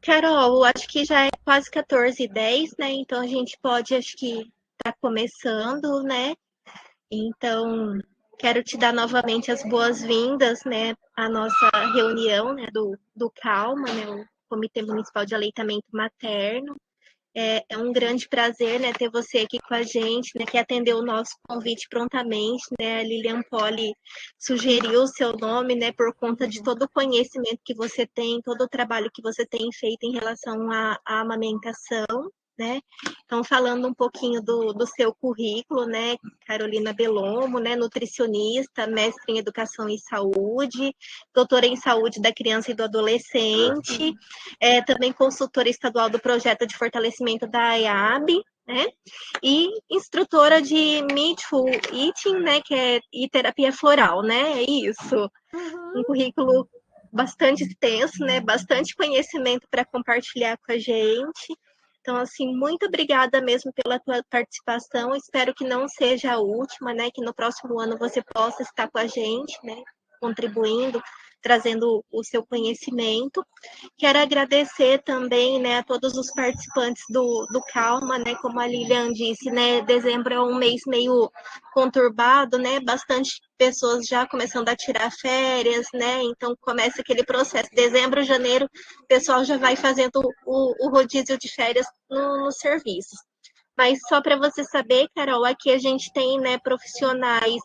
Carol, acho que já é quase 14h10, né? Então a gente pode, acho que tá começando, né? Então, quero te dar novamente as boas-vindas, né, à nossa reunião, né, do CALMA, né, o Comitê Municipal de Aleitamento Materno. É um grande prazer, né, ter você aqui com a gente, né, que atendeu o nosso convite prontamente, né, a Lilian Poli sugeriu o seu nome, né, por conta de todo o conhecimento que você tem, todo o trabalho que você tem feito em relação à amamentação, né. Então, falando um pouquinho do seu currículo, né, Carolina Bellomo, né, nutricionista, mestre em Educação e Saúde, doutora em Saúde da Criança e do Adolescente, também consultora estadual do projeto de fortalecimento da IAB, né? E instrutora de Mindful Eating, né? Que é e terapia floral, né? É isso. Um Uhum. currículo bastante extenso, né? Bastante conhecimento para compartilhar com a gente. Então, assim, muito obrigada mesmo pela tua participação. Espero que não seja a última, né? Que no próximo ano você possa estar com a gente, né? Contribuindo, trazendo o seu conhecimento. Quero agradecer também, né, a todos os participantes do Calma, né, como a Lilian disse, né, dezembro é um mês meio conturbado, né, bastante pessoas já começando a tirar férias, né, então começa aquele processo, dezembro, janeiro, o pessoal já vai fazendo o rodízio de férias nos serviços. Mas só para você saber, Carol, aqui a gente tem, né, profissionais,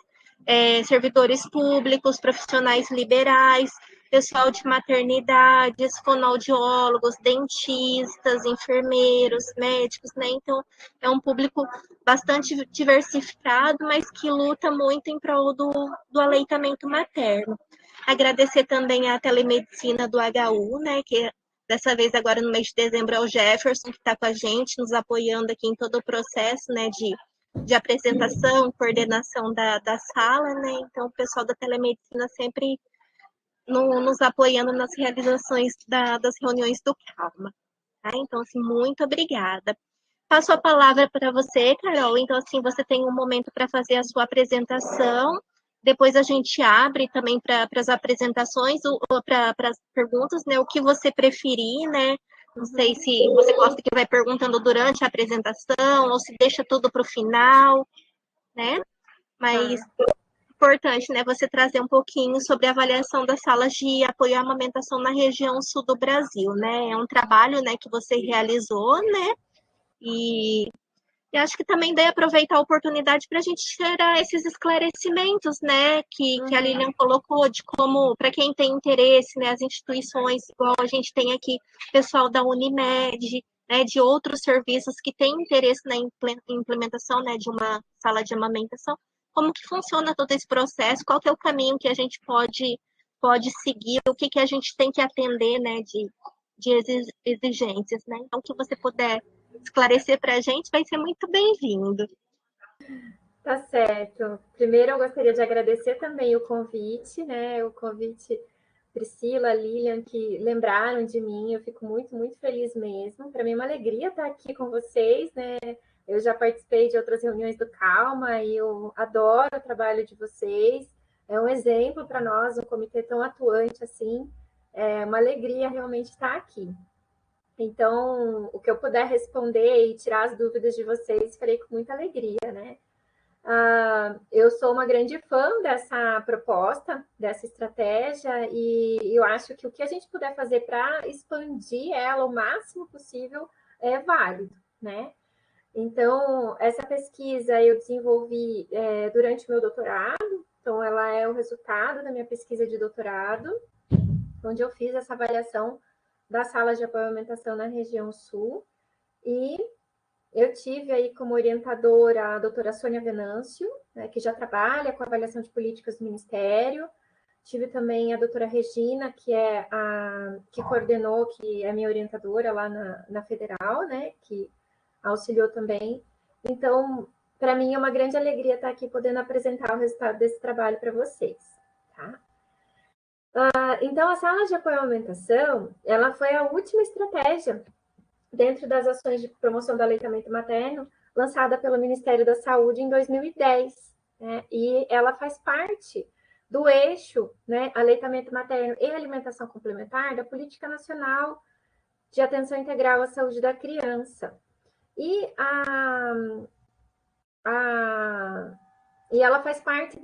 servidores públicos, profissionais liberais, pessoal de maternidades, fonoaudiólogos, dentistas, enfermeiros, médicos, né? Então, é um público bastante diversificado, mas que luta muito em prol do aleitamento materno. Agradecer também à telemedicina do HU, né, que dessa vez agora no mês de dezembro é o Jefferson que está com a gente, nos apoiando aqui em todo o processo, né, de apresentação, coordenação da sala, né? Então, o pessoal da telemedicina sempre nos apoiando nas realizações das reuniões do Calma. Tá? Então, assim, muito obrigada. Passo a palavra para você, Carol. Então, assim, você tem um momento para fazer a sua apresentação. Depois a gente abre também para as apresentações ou para as perguntas, né? O que você preferir, né? Não sei Uhum. se você gosta que vai perguntando durante a apresentação ou se deixa tudo para o final, né? Mas Tá. importante, né, você trazer um pouquinho sobre a avaliação das salas de apoio à amamentação na região sul do Brasil, né? É um trabalho, né, que você realizou, né? E e acho que também daí aproveitar a oportunidade para a gente tirar esses esclarecimentos, né, que a Uhum. Lilian colocou, de como, para quem tem interesse, né, as instituições, igual a gente tem aqui, pessoal da Unimed, né, de outros serviços que têm interesse na implementação, né, de uma sala de amamentação, como que funciona todo esse processo, qual que é o caminho que a gente pode seguir, o que, que a gente tem que atender, né, de exigências, né? Então, o que você puder esclarecer para a gente vai ser muito bem-vindo. Tá certo. Primeiro, eu gostaria de agradecer também o convite, né? O convite Priscila, Lilian, que lembraram de mim. Eu fico muito, muito feliz mesmo. Para mim é uma alegria estar aqui com vocês, né? Eu já participei de outras reuniões do Calma e eu adoro o trabalho de vocês. É um exemplo para nós, um comitê tão atuante assim. É uma alegria realmente estar aqui. Então, o que eu puder responder e tirar as dúvidas de vocês, farei com muita alegria, né? Eu sou uma grande fã dessa proposta, dessa estratégia, e eu acho que o que a gente puder fazer para expandir ela o máximo possível é válido, né? Então, essa pesquisa eu desenvolvi durante o meu doutorado, então ela é o resultado da minha pesquisa de doutorado, onde eu fiz essa avaliação das salas de apoio à alimentação na região sul, e eu tive aí como orientadora a doutora Sônia Venâncio, né, que já trabalha com avaliação de políticas do Ministério. Tive também a doutora Regina, que é a que coordenou, que é minha orientadora lá na Federal, né, que auxiliou também. Então, para mim é uma grande alegria estar aqui podendo apresentar o resultado desse trabalho para vocês. Tá? Então, a sala de apoio à alimentação, ela foi a última estratégia dentro das ações de promoção do aleitamento materno, lançada pelo Ministério da Saúde em 2010, né? E ela faz parte do eixo, né, aleitamento materno e alimentação complementar da Política Nacional de atenção integral à saúde da criança. E ela faz parte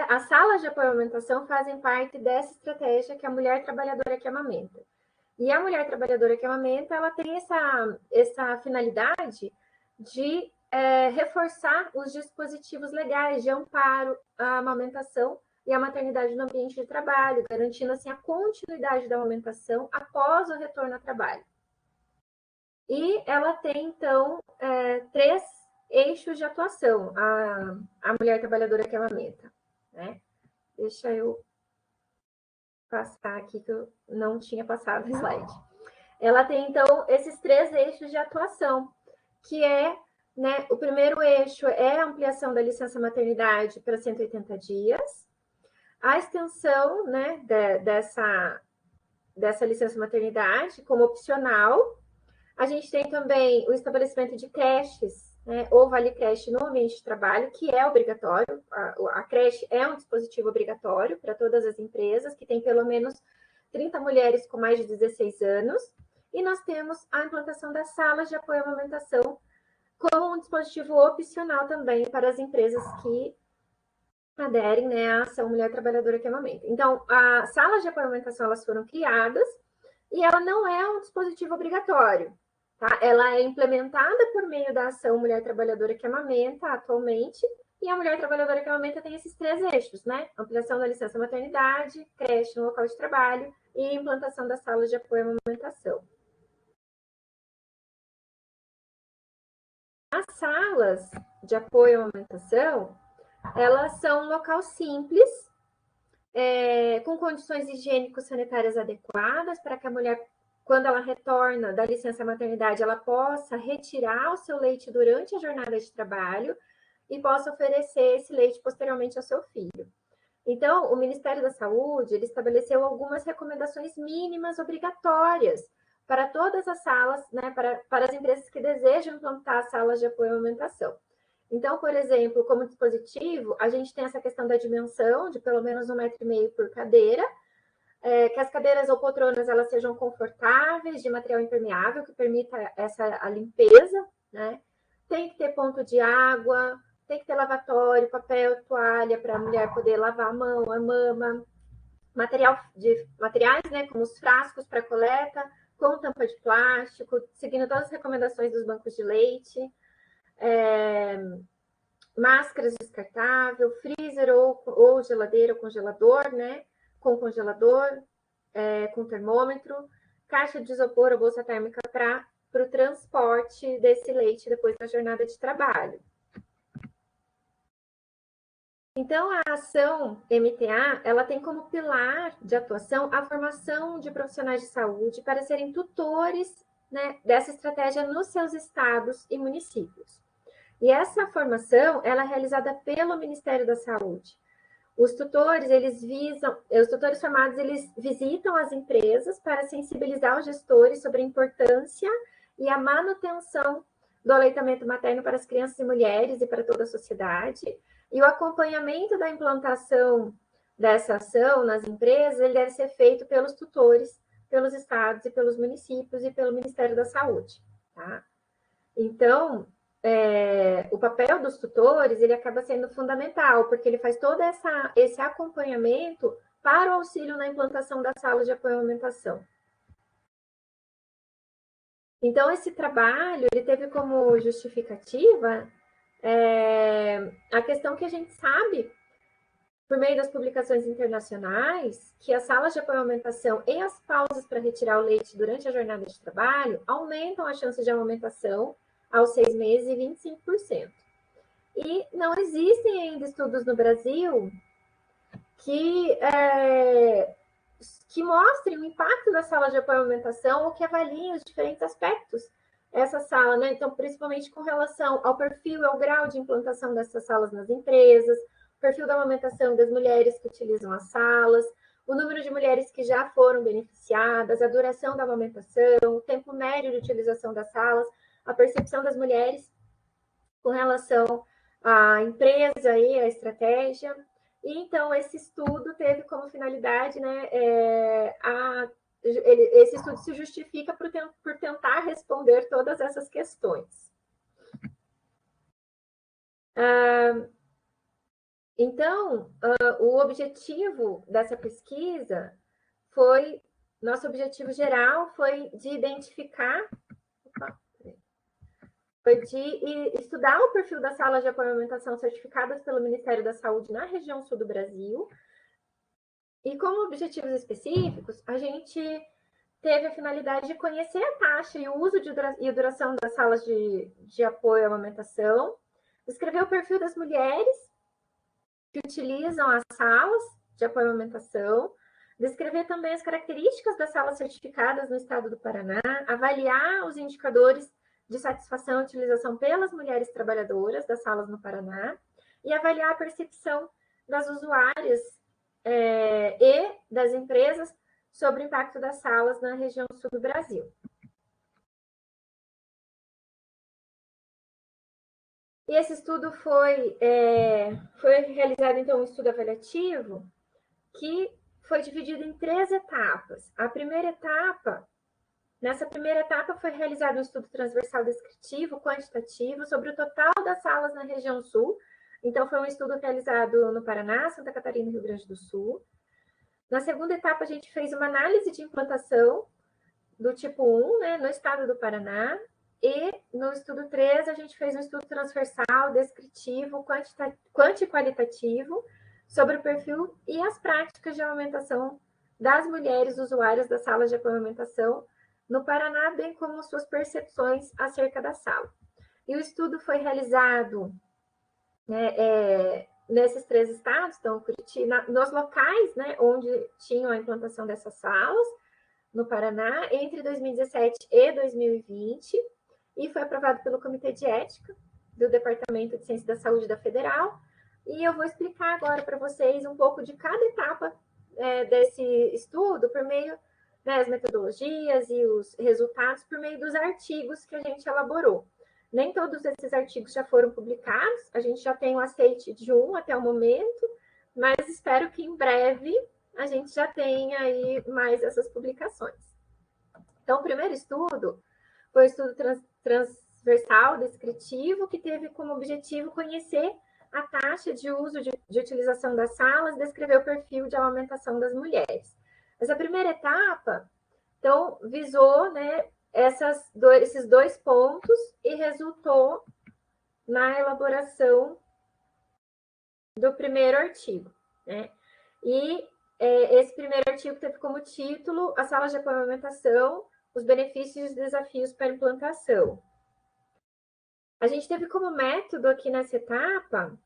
as salas de apoio à amamentação fazem parte dessa estratégia que é a mulher trabalhadora que amamenta. E a mulher trabalhadora que amamenta, ela tem essa finalidade de reforçar os dispositivos legais de amparo à amamentação e à maternidade no ambiente de trabalho, garantindo assim a continuidade da amamentação após o retorno ao trabalho. E ela tem, então, 3 eixos de atuação, a mulher trabalhadora que amamenta, né? Deixa eu passar aqui, que eu não tinha passado o slide. Ela tem, então, esses 3 eixos de atuação, que é, né, o primeiro eixo é a ampliação da licença maternidade para 180 dias, a extensão, né, dessa licença maternidade como opcional. A gente tem também o estabelecimento de creches, né, ou vale creche no ambiente de trabalho, que é obrigatório. A creche é um dispositivo obrigatório para todas as empresas que tem pelo menos 30 mulheres com mais de 16 anos. E nós temos a implantação das salas de apoio à amamentação como um dispositivo opcional também para as empresas que aderem, né, à ação Mulher Trabalhadora que Amamenta. Então, as salas de apoio à amamentação elas foram criadas e ela não é um dispositivo obrigatório. Tá? Ela é implementada por meio da ação Mulher Trabalhadora que Amamenta atualmente, e a Mulher Trabalhadora que Amamenta tem esses 3 eixos, né? Ampliação da licença maternidade, creche no local de trabalho e implantação das salas de apoio à amamentação. As salas de apoio à amamentação, elas são um local simples, com condições higiênico-sanitárias adequadas para que a mulher, quando ela retorna da licença maternidade, ela possa retirar o seu leite durante a jornada de trabalho e possa oferecer esse leite posteriormente ao seu filho. Então, o Ministério da Saúde ele estabeleceu algumas recomendações mínimas obrigatórias para todas as salas, né, para as empresas que desejam implantar salas de apoio à amamentação. Então, por exemplo, como dispositivo, a gente tem essa questão da dimensão de pelo menos 1,5 m por cadeira, que as cadeiras ou poltronas elas sejam confortáveis, de material impermeável, que permita a limpeza, né? Tem que ter ponto de água, tem que ter lavatório, papel, toalha para a mulher poder lavar a mão, a mama, materiais, né, como os frascos para coleta, com tampa de plástico, seguindo todas as recomendações dos bancos de leite, máscaras descartável, freezer ou geladeira ou congelador, né, com congelador, com termômetro, caixa de isopor ou bolsa térmica para o transporte desse leite depois da jornada de trabalho. Então, a ação MTA, ela tem como pilar de atuação a formação de profissionais de saúde para serem tutores, né, dessa estratégia nos seus estados e municípios. E essa formação, ela é realizada pelo Ministério da Saúde. Os tutores formados, eles visitam as empresas para sensibilizar os gestores sobre a importância e a manutenção do aleitamento materno para as crianças e mulheres e para toda a sociedade. E o acompanhamento da implantação dessa ação nas empresas, ele deve ser feito pelos tutores, pelos estados e pelos municípios e pelo Ministério da Saúde, tá? Então, o papel dos tutores, ele acaba sendo fundamental, porque ele faz todo esse acompanhamento para o auxílio na implantação das salas de apoio à amamentação. Então, esse trabalho, ele teve como justificativa a questão que a gente sabe, por meio das publicações internacionais, que as salas de apoio à amamentação e as pausas para retirar o leite durante a jornada de trabalho aumentam a chance de amamentação aos 6 meses e 25%. E não existem ainda estudos no Brasil que mostrem o impacto da sala de apoio à amamentação ou que avaliem os diferentes aspectos dessa sala, né? Então, principalmente com relação ao perfil e ao grau de implantação dessas salas nas empresas, o perfil da amamentação das mulheres que utilizam as salas, o número de mulheres que já foram beneficiadas, a duração da amamentação, o tempo médio de utilização das salas, a percepção das mulheres com relação à empresa e à estratégia. E, então, esse estudo teve como finalidade, né, esse estudo se justifica por tentar responder todas essas questões. Então, o objetivo dessa pesquisa nosso objetivo geral foi de identificar, foi de estudar o perfil das salas de apoio à alimentação certificadas pelo Ministério da Saúde na região sul do Brasil. E como objetivos específicos, a gente teve a finalidade de conhecer a taxa e o uso e duração das salas de apoio à amamentação, descrever o perfil das mulheres que utilizam as salas de apoio à amamentação, descrever também as características das salas certificadas no estado do Paraná, avaliar os indicadores de satisfação e utilização pelas mulheres trabalhadoras das salas no Paraná e avaliar a percepção das usuárias e das empresas sobre o impacto das salas na região sul do Brasil. E esse estudo foi realizado, então, um estudo avaliativo que foi dividido em 3 etapas. Nessa primeira etapa foi realizado um estudo transversal descritivo, quantitativo, sobre o total das salas na região sul. Então, foi um estudo realizado no Paraná, Santa Catarina e Rio Grande do Sul. Na segunda etapa, a gente fez uma análise de implantação do tipo 1, né, no estado do Paraná. E no estudo 3, a gente fez um estudo transversal, descritivo, quanti e qualitativo, sobre o perfil e as práticas de amamentação das mulheres usuárias das salas de apoio à amamentação no Paraná, bem como suas percepções acerca da sala. E o estudo foi realizado nesses 3 estados, então, Curitiba, nos locais, né, onde tinham a implantação dessas salas, no Paraná, entre 2017 e 2020, e foi aprovado pelo Comitê de Ética do Departamento de Ciência da Saúde da Federal. E eu vou explicar agora para vocês um pouco de cada etapa desse estudo, por meio das metodologias e os resultados, por meio dos artigos que a gente elaborou. Nem todos esses artigos já foram publicados, a gente já tem o aceite de um até o momento, mas espero que em breve a gente já tenha aí mais essas publicações. Então, o primeiro estudo foi o estudo transversal descritivo, que teve como objetivo conhecer a taxa de uso de utilização das salas, descrever o perfil de amamentação das mulheres. Essa primeira etapa, então, visou, né, esses 2 pontos e resultou na elaboração do primeiro artigo, né? E esse primeiro artigo teve como título as salas de apoio à amamentação, os benefícios e os desafios para a implantação. A gente teve como método aqui nessa etapa,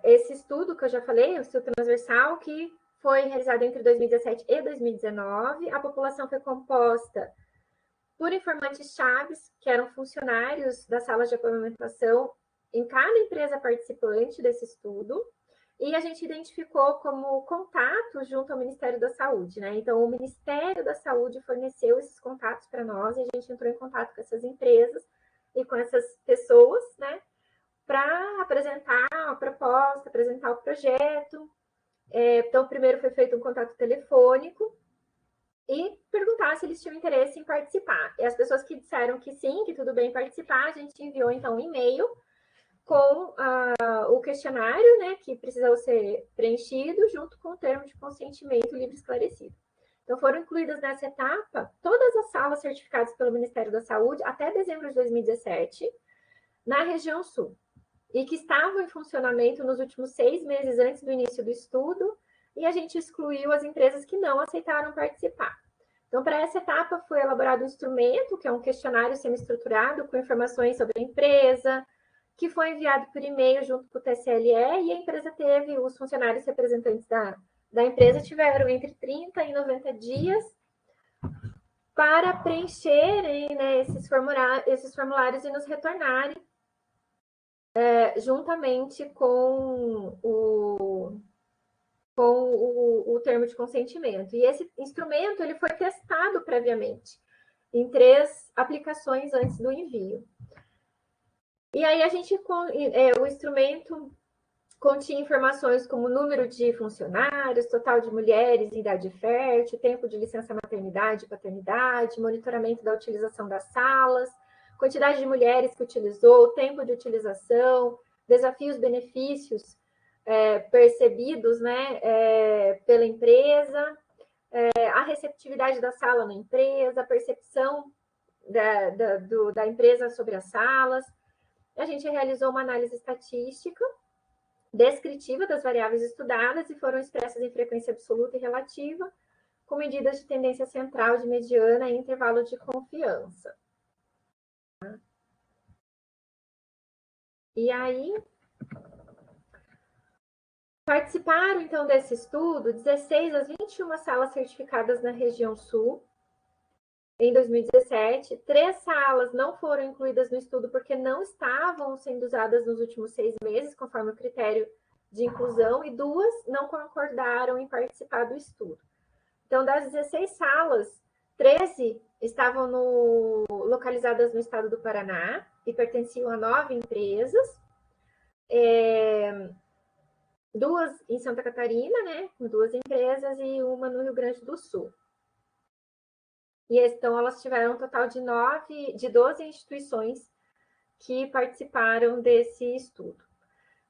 esse estudo que eu já falei, o estudo transversal, que foi realizado entre 2017 e 2019. A população foi composta por informantes chaves, que eram funcionários das salas de apoio à amamentação em cada empresa participante desse estudo, e a gente identificou como contato junto ao Ministério da Saúde, né? Então, o Ministério da Saúde forneceu esses contatos para nós, e a gente entrou em contato com essas empresas e com essas pessoas, né, para apresentar a proposta, apresentar o projeto. Então, primeiro foi feito um contato telefônico e perguntar se eles tinham interesse em participar. E as pessoas que disseram que sim, que tudo bem participar, a gente enviou, então, um e-mail com o questionário, né, que precisou ser preenchido, junto com o termo de consentimento livre e esclarecido. Então, foram incluídas nessa etapa todas as salas certificadas pelo Ministério da Saúde até dezembro de 2017, na região sul, e que estavam em funcionamento nos últimos 6 meses antes do início do estudo, e a gente excluiu as empresas que não aceitaram participar. Então, para essa etapa, foi elaborado um instrumento, que é um questionário semi-estruturado, com informações sobre a empresa, que foi enviado por e-mail junto com o TSLE, e a empresa teve, os funcionários representantes da empresa tiveram entre 30 e 90 dias para preencherem, né, esses formulários e nos retornarem juntamente com o termo de consentimento. E esse instrumento ele foi testado previamente em 3 aplicações antes do envio. E aí o instrumento continha informações como número de funcionários, total de mulheres em idade fértil, tempo de licença maternidade e paternidade, monitoramento da utilização das salas, quantidade de mulheres que utilizou, tempo de utilização, desafios, benefícios percebidos, né, pela empresa, a receptividade da sala na empresa, a percepção da empresa sobre as salas. A gente realizou uma análise estatística descritiva das variáveis estudadas e foram expressas em frequência absoluta e relativa, com medidas de tendência central, de mediana e intervalo de confiança. E aí, participaram, então, desse estudo 16 das 21 salas certificadas na região sul, em 2017. 3 salas não foram incluídas no estudo porque não estavam sendo usadas nos últimos 6 meses, conforme o critério de inclusão, e 2 não concordaram em participar do estudo. Então, das 16 salas, 13 estavam localizadas no estado do Paraná e pertenciam a 9 empresas. 2 em Santa Catarina, né, com 2 empresas, e uma no Rio Grande do Sul. E então elas tiveram um total de 12 instituições que participaram desse estudo.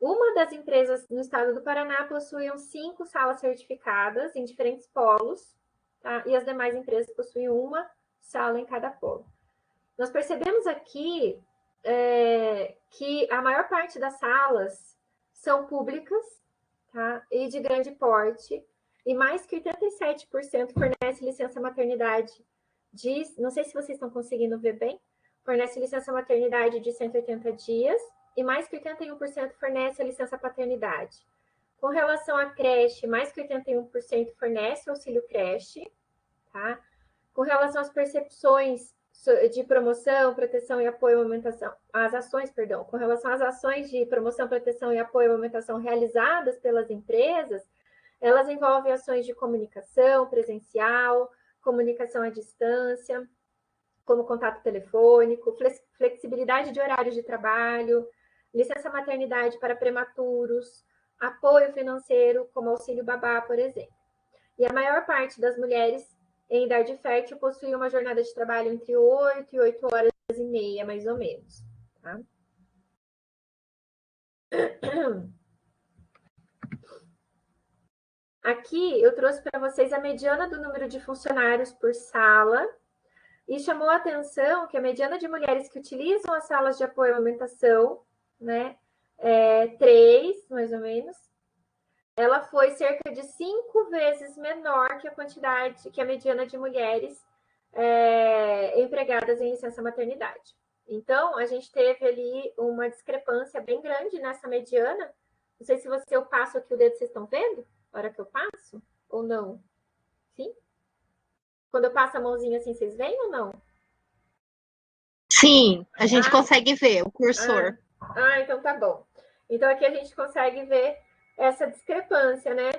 Uma das empresas no estado do Paraná possuíam 5 salas certificadas em diferentes polos, tá? E as demais empresas possuíam uma sala em cada polo. Nós percebemos aqui que a maior parte das salas são públicas, tá? E de grande porte, e mais que 87% fornece licença maternidade. Não sei se vocês estão conseguindo ver bem, fornece licença maternidade de 180 dias, e mais que 81% fornece a licença paternidade. Com relação à creche, mais que 81% fornece o auxílio creche, tá? Com relação às percepções de promoção, proteção e apoio à amamentação, com relação às ações de promoção, proteção e apoio à amamentação realizadas pelas empresas, elas envolvem ações de comunicação presencial, comunicação à distância, como contato telefônico, flexibilidade de horários de trabalho, licença maternidade para prematuros, apoio financeiro, como auxílio babá, por exemplo. E a maior parte das mulheres em idade fértil possui uma jornada de trabalho entre 8 e 8 horas e meia, mais ou menos. Tá? Aqui eu trouxe para vocês a mediana do número de funcionários por sala e chamou a atenção que a mediana de mulheres que utilizam as salas de apoio à amamentação, né, 3, mais ou menos, ela foi cerca de 5 vezes menor que a quantidade, que a mediana de mulheres empregadas em licença maternidade. Então, a gente teve ali uma discrepância bem grande nessa mediana. Não sei se eu passo aqui o dedo, vocês estão vendo? Na hora que eu passo? Ou não? Sim? Quando eu passo a mãozinha assim, vocês veem ou não? Sim, a gente consegue ver o cursor. Então tá bom. Então, aqui a gente consegue ver essa discrepância, né?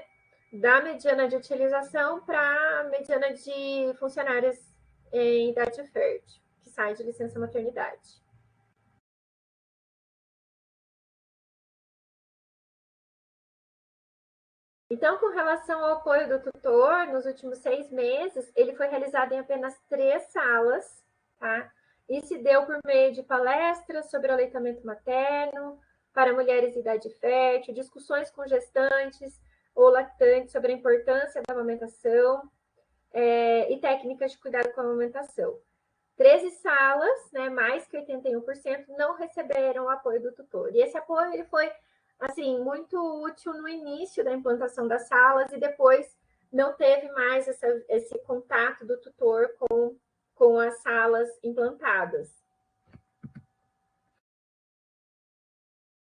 Da mediana de utilização para a mediana de funcionários em idade fértil, que sai de licença maternidade. Então, com relação ao apoio do tutor, nos últimos 6 meses, ele foi realizado em apenas 3 salas, tá? E se deu por meio de palestras sobre aleitamento materno para mulheres de idade fértil, discussões com gestantes ou lactantes sobre a importância da amamentação e técnicas de cuidado com a amamentação. 13 salas, né, mais que 81%, não receberam o apoio do tutor. E esse apoio ele foi assim, muito útil no início da implantação das salas e depois não teve mais esse contato do tutor com as salas implantadas.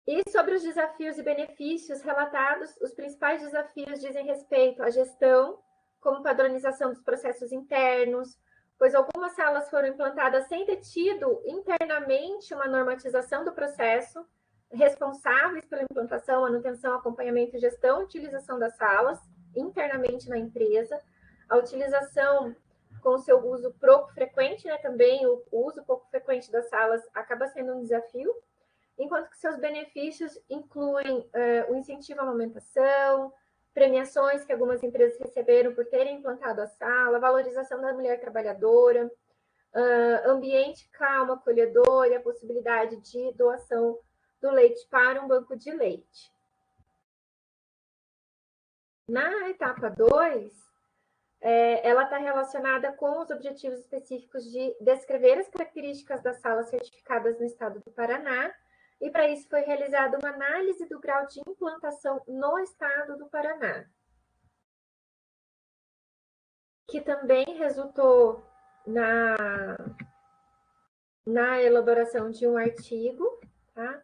E sobre os desafios e benefícios relatados, os principais desafios dizem respeito à gestão, como padronização dos processos internos, pois algumas salas foram implantadas sem ter tido internamente uma normatização do processo, responsáveis pela implantação, manutenção, acompanhamento, gestão e utilização das salas internamente na empresa, a utilização com o seu uso pouco frequente, né, também o uso pouco frequente das salas acaba sendo um desafio, enquanto que seus benefícios incluem o incentivo à amamentação, premiações que algumas empresas receberam por terem implantado a sala, valorização da mulher trabalhadora, ambiente calmo, acolhedor e a possibilidade de doação do leite para um banco de leite. Na etapa 2, ela está relacionada com os objetivos específicos de descrever as características das salas certificadas no estado do Paraná, e para isso foi realizada uma análise do grau de implantação no estado do Paraná, que também resultou na elaboração de um artigo, tá?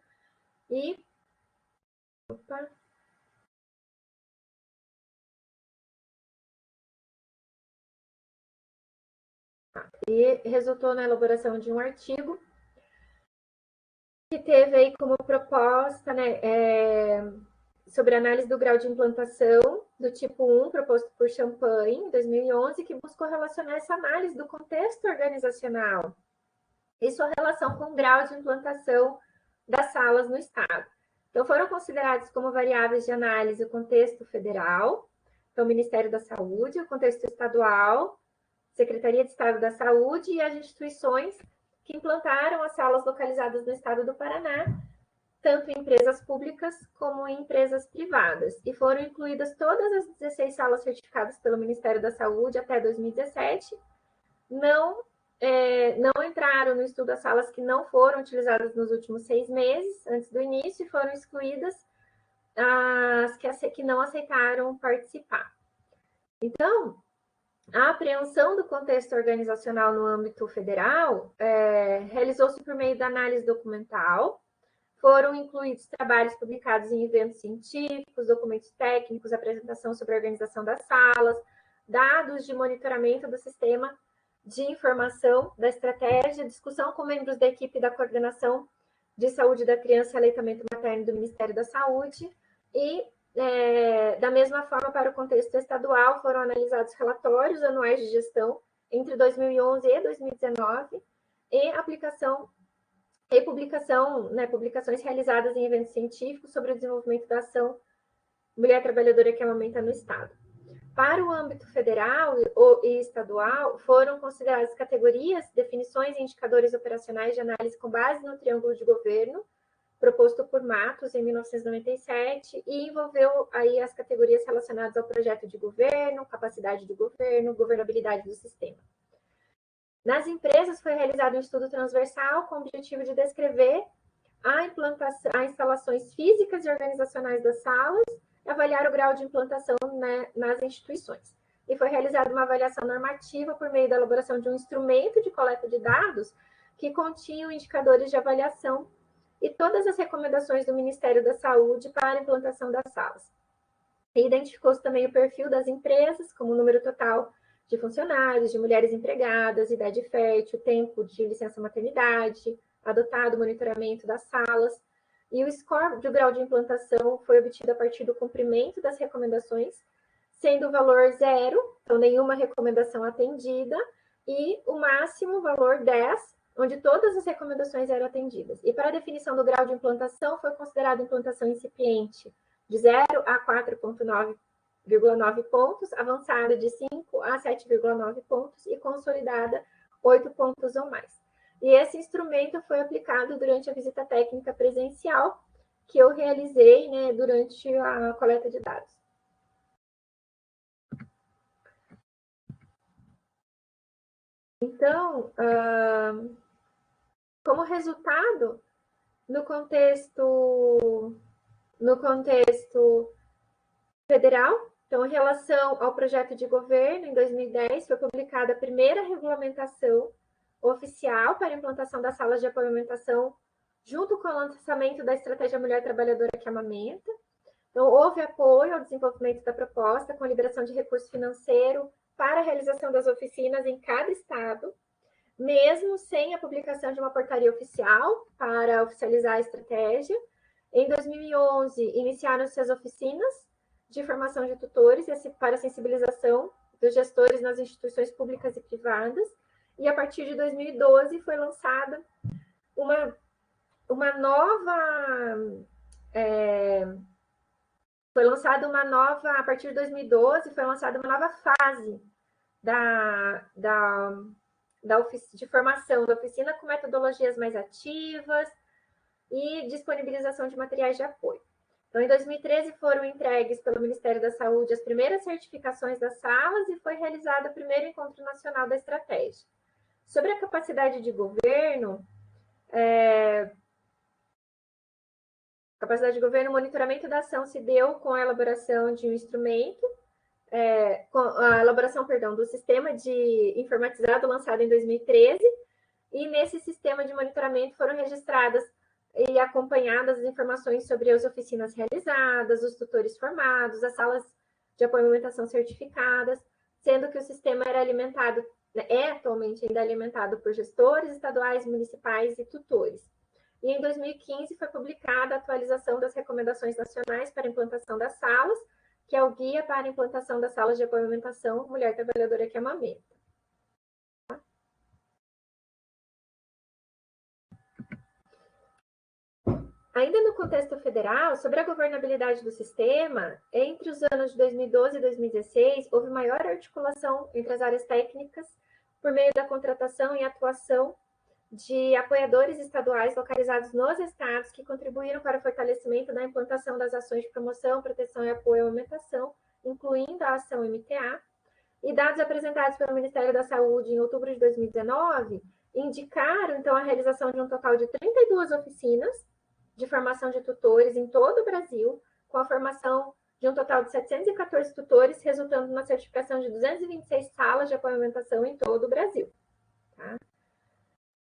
E resultou na elaboração de um artigo que teve aí como proposta, né, sobre análise do grau de implantação do tipo 1, proposto por Champagne, em 2011, que buscou relacionar essa análise do contexto organizacional e sua relação com o grau de implantação das salas no Estado. Então, foram considerados como variáveis de análise o contexto federal, então, o Ministério da Saúde, o contexto estadual, Secretaria de Estado da Saúde e as instituições que implantaram as salas localizadas no estado do Paraná, tanto em empresas públicas como em empresas privadas. E foram incluídas todas as 16 salas certificadas pelo Ministério da Saúde até 2017. Não entraram no estudo as salas que não foram utilizadas nos últimos 6 meses, antes do início, e foram excluídas as que não aceitaram participar. Então, a apreensão do contexto organizacional no âmbito federal realizou-se por meio da análise documental, foram incluídos trabalhos publicados em eventos científicos, documentos técnicos, apresentação sobre a organização das salas, dados de monitoramento do sistema de informação da estratégia, discussão com membros da equipe da coordenação de saúde da criança e aleitamento materno do Ministério da Saúde e da mesma forma, para o contexto estadual, foram analisados relatórios anuais de gestão entre 2011 e 2019 e publicações realizadas em eventos científicos sobre o desenvolvimento da ação Mulher Trabalhadora que Amamenta no Estado. Para o âmbito federal e estadual, foram consideradas categorias, definições e indicadores operacionais de análise com base no triângulo de governo, proposto por Matos em 1997, e envolveu aí as categorias relacionadas ao projeto de governo, capacidade de governo, governabilidade do sistema. Nas empresas foi realizado um estudo transversal com o objetivo de descrever as instalações físicas e organizacionais das salas e avaliar o grau de implantação, né, nas instituições. E foi realizada uma avaliação normativa por meio da elaboração de um instrumento de coleta de dados que continha indicadores de avaliação e todas as recomendações do Ministério da Saúde para a implantação das salas. E identificou-se também o perfil das empresas, como o número total de funcionários, de mulheres empregadas, idade fértil, tempo de licença maternidade, adotado o monitoramento das salas, e o score do grau de implantação foi obtido a partir do cumprimento das recomendações, sendo o valor 0, então nenhuma recomendação atendida, e o máximo valor 10, onde todas as recomendações eram atendidas. E para a definição do grau de implantação, foi considerada implantação incipiente de 0 a 4,9 pontos, avançada de 5 a 7,9 pontos e consolidada 8 pontos ou mais. E esse instrumento foi aplicado durante a visita técnica presencial que eu realizei, né, durante a coleta de dados. Então, como resultado, no contexto federal, então, em relação ao projeto de governo, em 2010, foi publicada a primeira regulamentação oficial para a implantação das salas de apoio à amamentação, junto com o lançamento da Estratégia Mulher Trabalhadora que Amamenta. Então, houve apoio ao desenvolvimento da proposta, com liberação de recurso financeiro para a realização das oficinas em cada estado, mesmo sem a publicação de uma portaria oficial para oficializar a estratégia. Em 2011, iniciaram-se as oficinas de formação de tutores para sensibilização dos gestores nas instituições públicas e privadas, e a partir de 2012 foi lançada uma nova foi lançada uma nova, a partir de 2012, foi lançada uma nova fase de formação da oficina com metodologias mais ativas e disponibilização de materiais de apoio. Então, em 2013, foram entregues pelo Ministério da Saúde as primeiras certificações das salas e foi realizado o primeiro encontro nacional da estratégia. Sobre a capacidade de governo, o monitoramento da ação se deu com a elaboração de um instrumento, com a elaboração, perdão, do sistema de informatizado lançado em 2013, e nesse sistema de monitoramento foram registradas e acompanhadas as informações sobre as oficinas realizadas, os tutores formados, as salas de apoio à amamentação certificadas, sendo que o sistema era alimentado, atualmente ainda alimentado por gestores estaduais, municipais e tutores. E em 2015 foi publicada a atualização das recomendações nacionais para a implantação das salas, que é o Guia para a Implantação das Salas de Apoio à Amamentação Mulher Trabalhadora que Amamenta. Ainda no contexto federal, sobre a governabilidade do sistema, entre os anos de 2012 e 2016, houve maior articulação entre as áreas técnicas por meio da contratação e atuação de apoiadores estaduais localizados nos estados que contribuíram para o fortalecimento da implantação das ações de promoção, proteção e apoio à amamentação, incluindo a ação MTA, e dados apresentados pelo Ministério da Saúde em outubro de 2019 indicaram, então, a realização de um total de 32 oficinas de formação de tutores em todo o Brasil, com a formação de um total de 714 tutores, resultando na certificação de 226 salas de apoio à amamentação em todo o Brasil. Tá?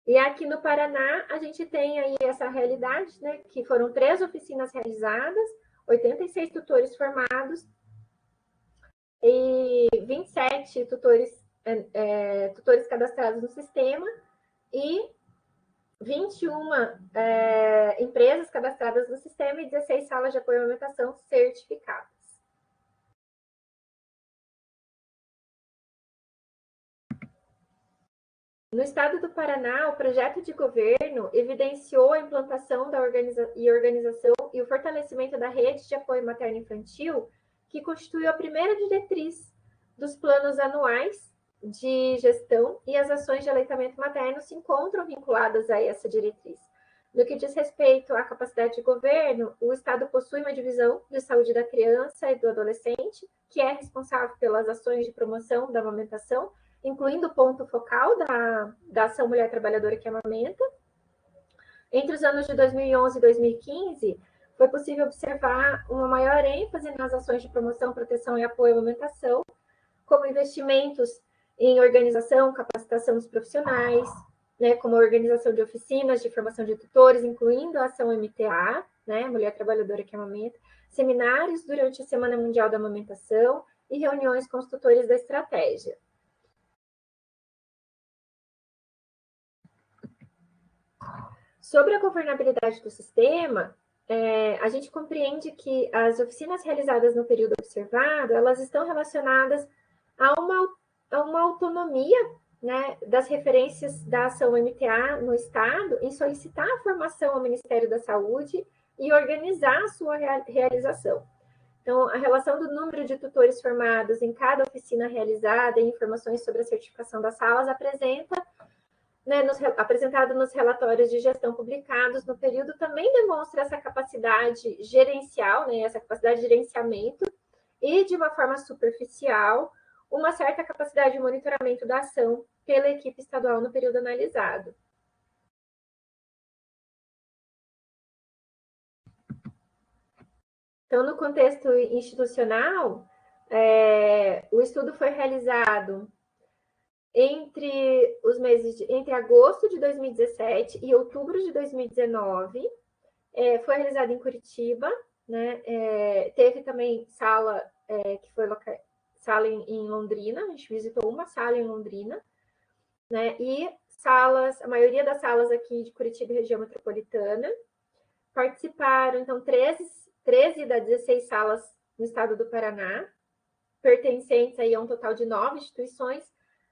E aqui no Paraná, a gente tem aí essa realidade, né, que foram 3 oficinas realizadas, 86 tutores formados e 27 tutores cadastrados no sistema e 21 empresas cadastradas no sistema e 16 salas de apoio à amamentação certificadas. No estado do Paraná, o projeto de governo evidenciou a implantação da organização e o fortalecimento da rede de apoio materno-infantil, que constitui a primeira diretriz dos planos anuais de gestão, e as ações de aleitamento materno se encontram vinculadas a essa diretriz. No que diz respeito à capacidade de governo, o Estado possui uma divisão de saúde da criança e do adolescente, que é responsável pelas ações de promoção da amamentação, incluindo o ponto focal da ação Mulher Trabalhadora que Amamenta. Entre os anos de 2011 e 2015, foi possível observar uma maior ênfase nas ações de promoção, proteção e apoio à amamentação, como investimentos em organização, capacitação dos profissionais, né, como a organização de oficinas de formação de tutores, incluindo a ação MTA, né, Mulher Trabalhadora que Amamenta, seminários durante a Semana Mundial da Amamentação e reuniões com os tutores da estratégia. Sobre a governabilidade do sistema, a gente compreende que as oficinas realizadas no período observado, elas estão relacionadas a uma autonomia, né, das referências da ação MTA no Estado em solicitar a formação ao Ministério da Saúde e organizar a sua realização. Então, a relação do número de tutores formados em cada oficina realizada e informações sobre a certificação das salas apresentado nos relatórios de gestão publicados no período, também demonstra essa capacidade gerencial, né, essa capacidade de gerenciamento e, de uma forma superficial, uma certa capacidade de monitoramento da ação pela equipe estadual no período analisado. Então, no contexto institucional, o estudo foi realizado entre agosto de 2017 e outubro de 2019, foi realizado em Curitiba, né? Teve também sala que foi sala em Londrina, a gente visitou uma sala em Londrina, né? E a maioria das salas aqui de Curitiba e região metropolitana. Participaram, então, 13 das 16 salas no estado do Paraná, pertencentes aí a um total de 9 instituições,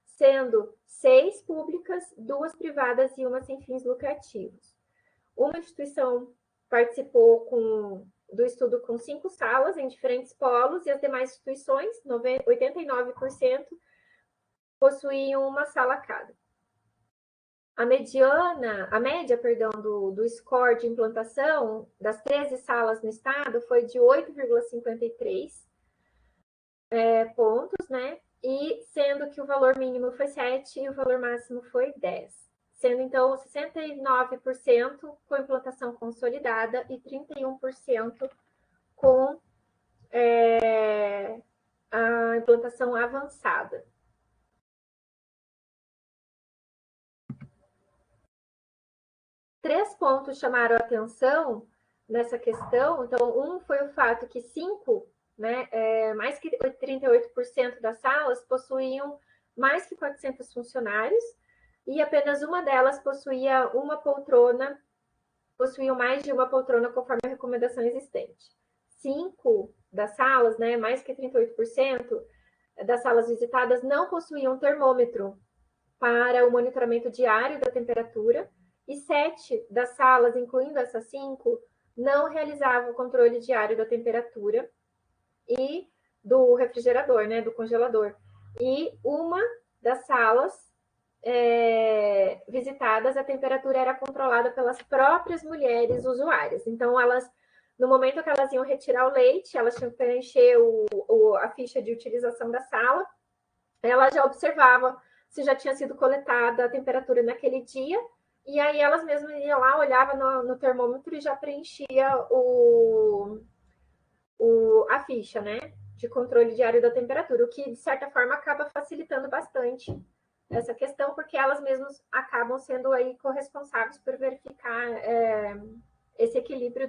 sendo 6 públicas, 2 privadas e uma sem fins lucrativos. Uma instituição participou com do estudo com 5 salas em diferentes polos, e as demais instituições, 89%, possuíam uma sala cada. A média, do score de implantação das 13 salas no estado foi de 8,53 pontos, né? E sendo que o valor mínimo foi 7 e o valor máximo foi 10. Sendo, então, 69% com implantação consolidada e 31% com a implantação avançada. Três pontos chamaram a atenção nessa questão. Então, um foi o fato que mais que 38% das salas possuíam mais que 400 funcionários e apenas uma delas possuía mais de uma poltrona conforme a recomendação existente. 5 das salas, mais que 38% das salas visitadas não possuíam termômetro para o monitoramento diário da temperatura, e 7 das salas, incluindo essas 5, não realizavam o controle diário da temperatura e do refrigerador, do congelador. E uma das salas visitadas, a temperatura era controlada pelas próprias mulheres usuárias. Então, elas, no momento que elas iam retirar o leite, elas tinham que preencher a ficha de utilização da sala, ela já observava se já tinha sido coletada a temperatura naquele dia, e aí elas mesmas iam lá, olhavam no termômetro e já preenchia a ficha, de controle diário da temperatura, o que, de certa forma, acaba facilitando bastante essa questão, porque elas mesmas acabam sendo aí corresponsáveis por verificar esse equilíbrio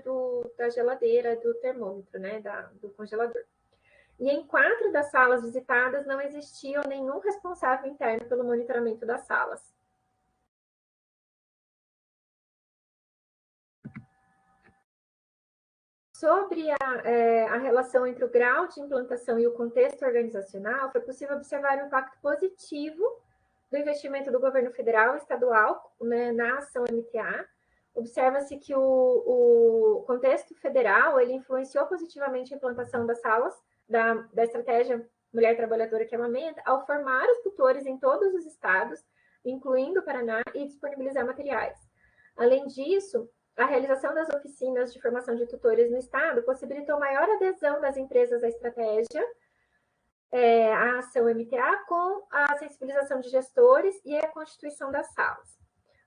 da geladeira, do termômetro, do congelador. E em 4 das salas visitadas não existia nenhum responsável interno pelo monitoramento das salas. Sobre a relação entre o grau de implantação e o contexto organizacional, foi possível observar um impacto positivo do investimento do governo federal e estadual na ação MTA. Observa-se que o contexto federal ele influenciou positivamente a implantação das salas da estratégia Mulher Trabalhadora que Amamenta, ao formar os tutores em todos os estados, incluindo o Paraná, e disponibilizar materiais. Além disso, a realização das oficinas de formação de tutores no estado possibilitou maior adesão das empresas à estratégia, a ação MTA, com a sensibilização de gestores e a constituição das salas.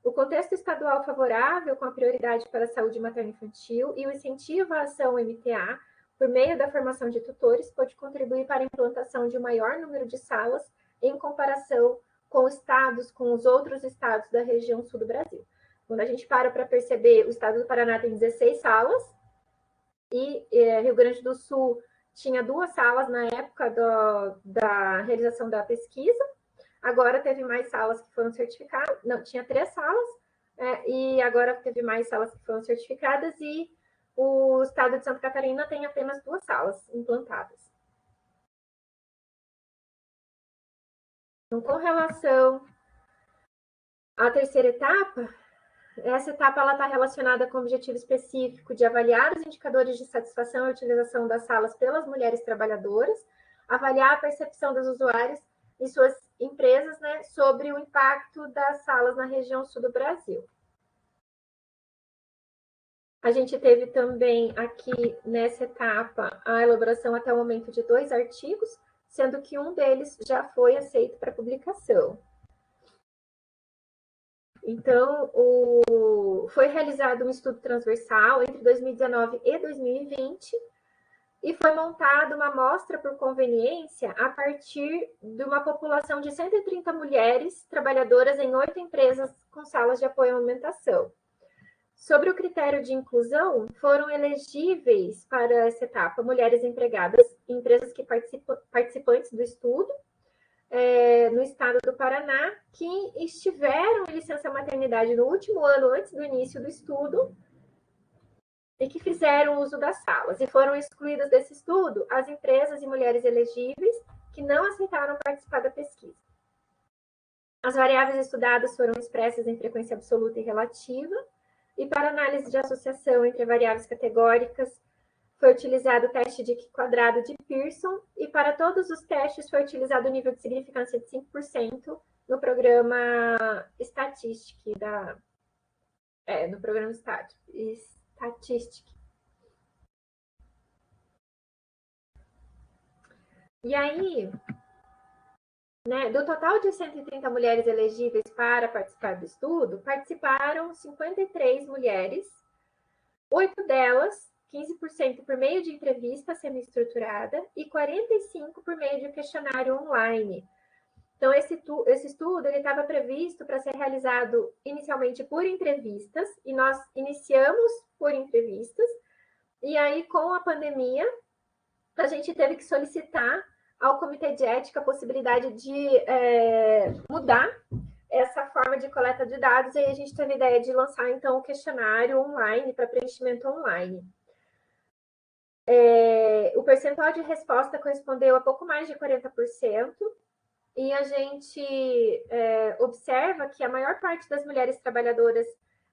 O contexto estadual favorável, com a prioridade para a saúde materno-infantil e o incentivo à ação MTA, por meio da formação de tutores, pode contribuir para a implantação de um maior número de salas em comparação com os outros estados da região sul do Brasil. Quando a gente para perceber, o estado do Paraná tem 16 salas e Rio Grande do Sul tinha 2 salas na época da realização da pesquisa. Agora teve mais salas que foram certificadas. Não, tinha 3 salas e agora teve mais salas que foram certificadas, e o estado de Santa Catarina tem apenas 2 salas implantadas. Então, com relação à terceira etapa, essa etapa está relacionada com o objetivo específico de avaliar os indicadores de satisfação e utilização das salas pelas mulheres trabalhadoras, avaliar a percepção dos usuários e suas empresas sobre o impacto das salas na região sul do Brasil. A gente teve também aqui, nessa etapa, a elaboração até o momento de 2 artigos, sendo que um deles já foi aceito para publicação. Então, foi realizado um estudo transversal entre 2019 e 2020 e foi montada uma amostra por conveniência a partir de uma população de 130 mulheres trabalhadoras em 8 empresas com salas de apoio à amamentação. Sobre o critério de inclusão, foram elegíveis para essa etapa mulheres empregadas em empresas que participantes do estudo, no estado do Paraná, que estiveram em licença maternidade no último ano antes do início do estudo e que fizeram uso das salas. E foram excluídas desse estudo as empresas e mulheres elegíveis que não aceitaram participar da pesquisa. As variáveis estudadas foram expressas em frequência absoluta e relativa, e para análise de associação entre variáveis categóricas, foi utilizado o teste de quadrado de Pearson, e para todos os testes foi utilizado o nível de significância de 5% no programa Statistic, no programa Statistic. E aí, né, do total de 130 mulheres elegíveis para participar do estudo, participaram 53 mulheres, 8 delas 15% por meio de entrevista semi-estruturada e 45% por meio de um questionário online. Então, esse estudo estava previsto para ser realizado inicialmente por entrevistas, e nós iniciamos por entrevistas, e aí, com a pandemia, a gente teve que solicitar ao Comitê de Ética a possibilidade de mudar essa forma de coleta de dados, e aí a gente teve a ideia de lançar, então, o questionário online, para preenchimento online. O percentual de resposta correspondeu a pouco mais de 40%, e a gente observa que a maior parte das mulheres trabalhadoras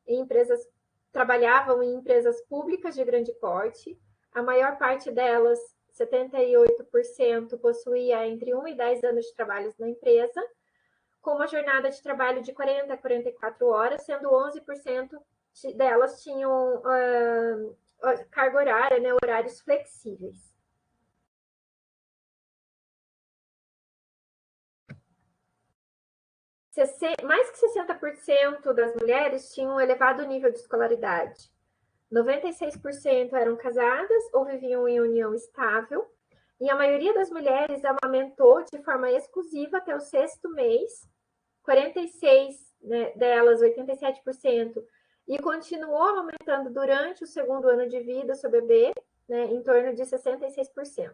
em empresas trabalhavam em empresas públicas de grande porte, a maior parte delas, 78%, possuía entre 1 e 10 anos de trabalho na empresa, com uma jornada de trabalho de 40 a 44 horas, sendo 11% delas tinham carga horária, né, horários flexíveis. Mais que 60% das mulheres tinham um elevado nível de escolaridade. 96% eram casadas ou viviam em união estável, e a maioria das mulheres amamentou de forma exclusiva até o 6º mês, 46 delas, 87%, e continuou amamentando durante o 2º ano de vida do seu bebê, né, em torno de 66%.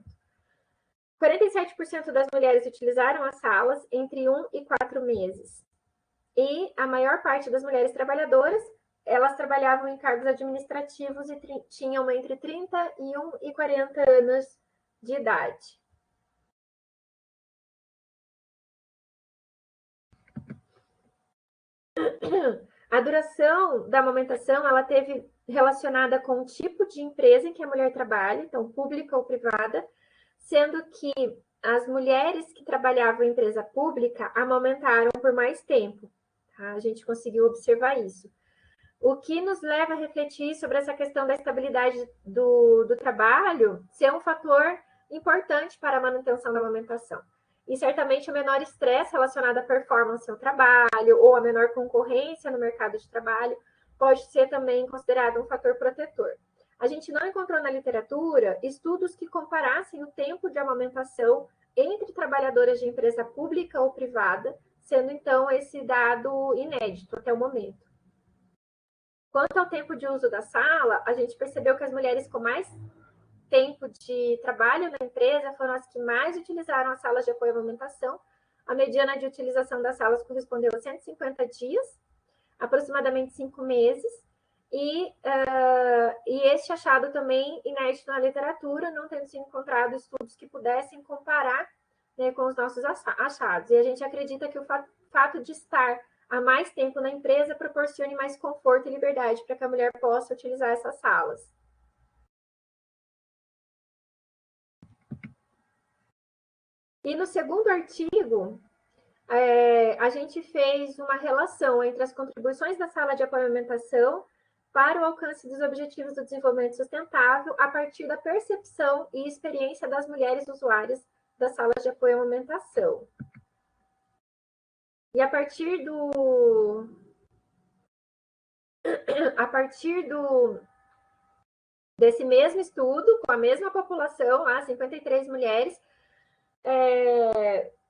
47% das mulheres utilizaram as salas entre 1 e 4 meses. E a maior parte das mulheres trabalhadoras, elas trabalhavam em cargos administrativos e tinham entre 31 e 40 anos de idade. A duração da amamentação, ela teve relacionada com o tipo de empresa em que a mulher trabalha, então pública ou privada, sendo que as mulheres que trabalhavam em empresa pública amamentaram por mais tempo. Tá? A gente conseguiu observar isso. O que nos leva a refletir sobre essa questão da estabilidade do trabalho ser um fator importante para a manutenção da amamentação. E certamente o menor estresse relacionado à performance ao trabalho ou a menor concorrência no mercado de trabalho pode ser também considerado um fator protetor. A gente não encontrou na literatura estudos que comparassem o tempo de amamentação entre trabalhadoras de empresa pública ou privada, sendo então esse dado inédito até o momento. Quanto ao tempo de uso da sala, a gente percebeu que as mulheres com mais tempo de trabalho na empresa foram as que mais utilizaram as salas de apoio à amamentação. A mediana de utilização das salas correspondeu a 150 dias, aproximadamente 5 meses, e este achado também inédito na literatura, não tendo sido encontrado estudos que pudessem comparar, né, com os nossos achados. E a gente acredita que o fato de estar há mais tempo na empresa proporcione mais conforto e liberdade para que a mulher possa utilizar essas salas. E no segundo artigo, a gente fez uma relação entre as contribuições da sala de apoio à alimentação para o alcance dos objetivos do desenvolvimento sustentável a partir da percepção e experiência das mulheres usuárias das salas de apoio à alimentação. E a partir desse mesmo estudo, com a mesma população, lá, 53 mulheres,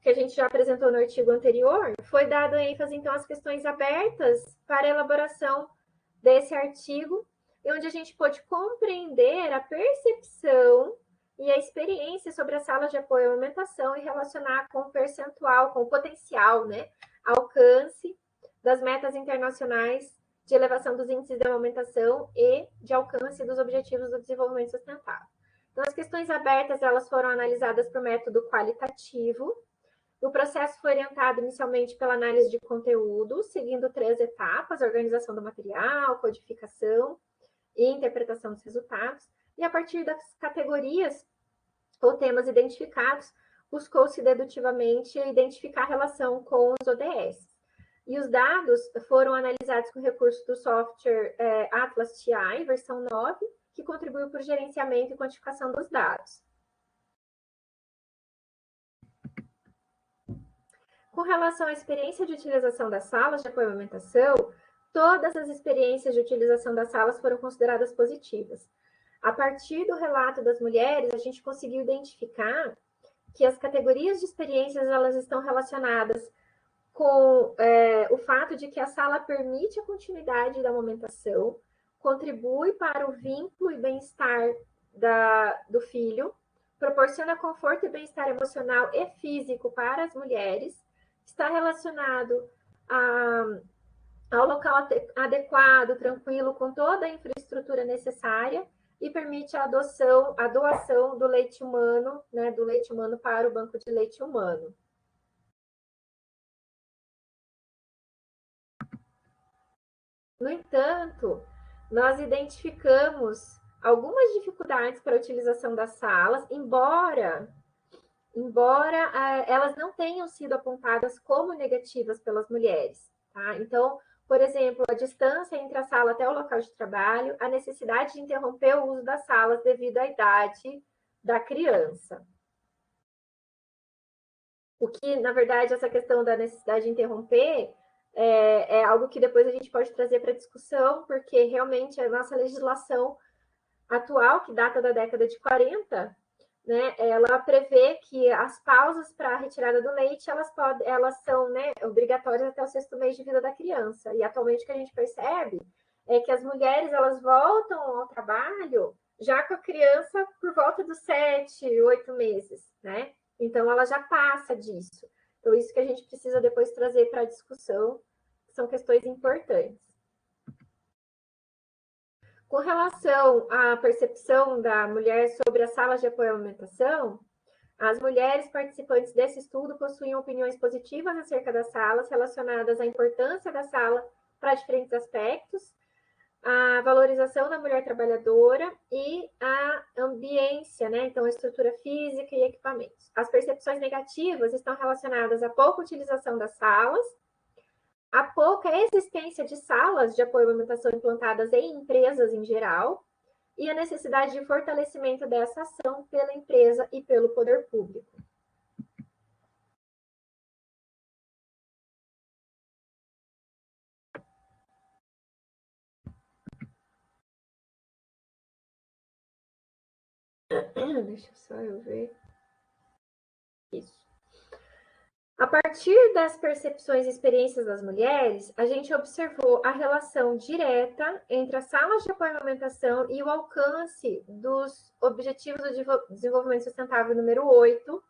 que a gente já apresentou no artigo anterior, foi dado ênfase, então, às questões abertas para a elaboração desse artigo, onde a gente pôde compreender a percepção e a experiência sobre as salas de apoio à alimentação e relacionar com o percentual, com o potencial, né, alcance das metas internacionais de elevação dos índices de amamentação e de alcance dos objetivos do desenvolvimento sustentável. Então, as questões abertas, elas foram analisadas por método qualitativo. O processo foi orientado inicialmente pela análise de conteúdo, seguindo 3 etapas: organização do material, codificação e interpretação dos resultados. e a partir das categorias ou temas identificados, buscou-se dedutivamente identificar a relação com os ODS. E os dados foram analisados com recurso do software Atlas TI, versão 9, que contribuiu para o gerenciamento e quantificação dos dados. Com relação à experiência de utilização das salas de apoio à amamentação, todas as experiências de utilização das salas foram consideradas positivas. A partir do relato das mulheres, a gente conseguiu identificar que as categorias de experiências elas estão relacionadas com o fato de que a sala permite a continuidade da amamentação, contribui para o vínculo e bem-estar do filho, proporciona conforto e bem-estar emocional e físico para as mulheres, está relacionado ao local adequado, tranquilo, com toda a infraestrutura necessária e permite a doação do leite humano, né, do leite humano para o banco de leite humano. No entanto, nós identificamos algumas dificuldades para a utilização das salas, embora elas não tenham sido apontadas como negativas pelas mulheres. Tá? Então, por exemplo, a distância entre a sala até o local de trabalho, a necessidade de interromper o uso das salas devido à idade da criança. O que, na verdade, essa questão da necessidade de interromper é algo que depois a gente pode trazer para discussão, porque realmente a nossa legislação atual, que data da década de 40, né, ela prevê que as pausas para a retirada do leite, elas são, né, obrigatórias até o 6º mês de vida da criança. E atualmente o que a gente percebe é que as mulheres elas voltam ao trabalho já com a criança por volta dos 7, 8 meses, né? Então ela já passa disso. Então isso que a gente precisa depois trazer para a discussão, são questões importantes. Com relação à percepção da mulher sobre as salas de apoio à amamentação, as mulheres participantes desse estudo possuíam opiniões positivas acerca das salas, relacionadas à importância da sala para diferentes aspectos, a valorização da mulher trabalhadora e a ambiência, né? Então, a estrutura física e equipamentos. As percepções negativas estão relacionadas à pouca utilização das salas, a pouca existência de salas de apoio à amamentação implantadas em empresas em geral e a necessidade de fortalecimento dessa ação pela empresa e pelo poder público. Deixa só eu ver. Isso. A partir das percepções e experiências das mulheres, a gente observou a relação direta entre as salas de apoio à amamentação e o alcance dos Objetivos do Desenvolvimento Sustentável número 8,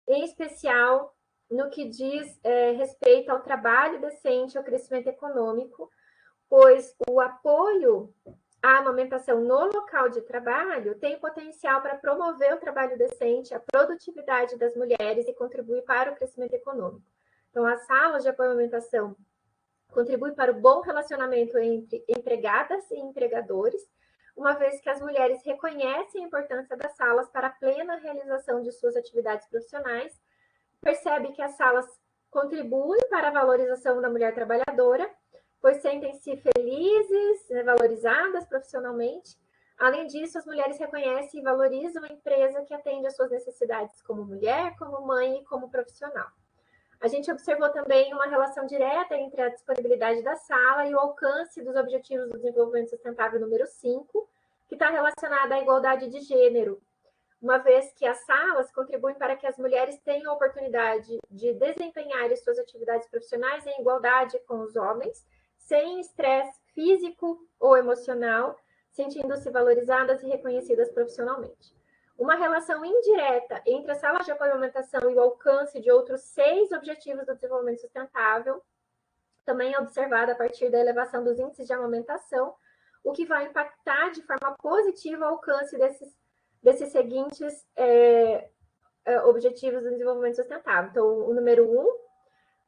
em especial no que diz respeito ao trabalho decente e ao crescimento econômico, pois o apoio à amamentação no local de trabalho tem potencial para promover o trabalho decente, a produtividade das mulheres e contribuir para o crescimento econômico. Então, as salas de apoio à amamentação contribuem para o bom relacionamento entre empregadas e empregadores, uma vez que as mulheres reconhecem a importância das salas para a plena realização de suas atividades profissionais, percebem que as salas contribuem para a valorização da mulher trabalhadora, pois sentem-se felizes, valorizadas profissionalmente. Além disso, as mulheres reconhecem e valorizam a empresa que atende às suas necessidades como mulher, como mãe e como profissional. A gente observou também uma relação direta entre a disponibilidade da sala e o alcance dos Objetivos do Desenvolvimento Sustentável número 5, que está relacionada à igualdade de gênero, uma vez que as salas contribuem para que as mulheres tenham a oportunidade de desempenhar suas atividades profissionais em igualdade com os homens, sem estresse físico ou emocional, sentindo-se valorizadas e reconhecidas profissionalmente. Uma relação indireta entre as salas de apoio à amamentação e o alcance de outros 6 Objetivos do Desenvolvimento Sustentável também é observada a partir da elevação dos índices de amamentação, o que vai impactar de forma positiva o alcance desses seguintes Objetivos do Desenvolvimento Sustentável. Então, o número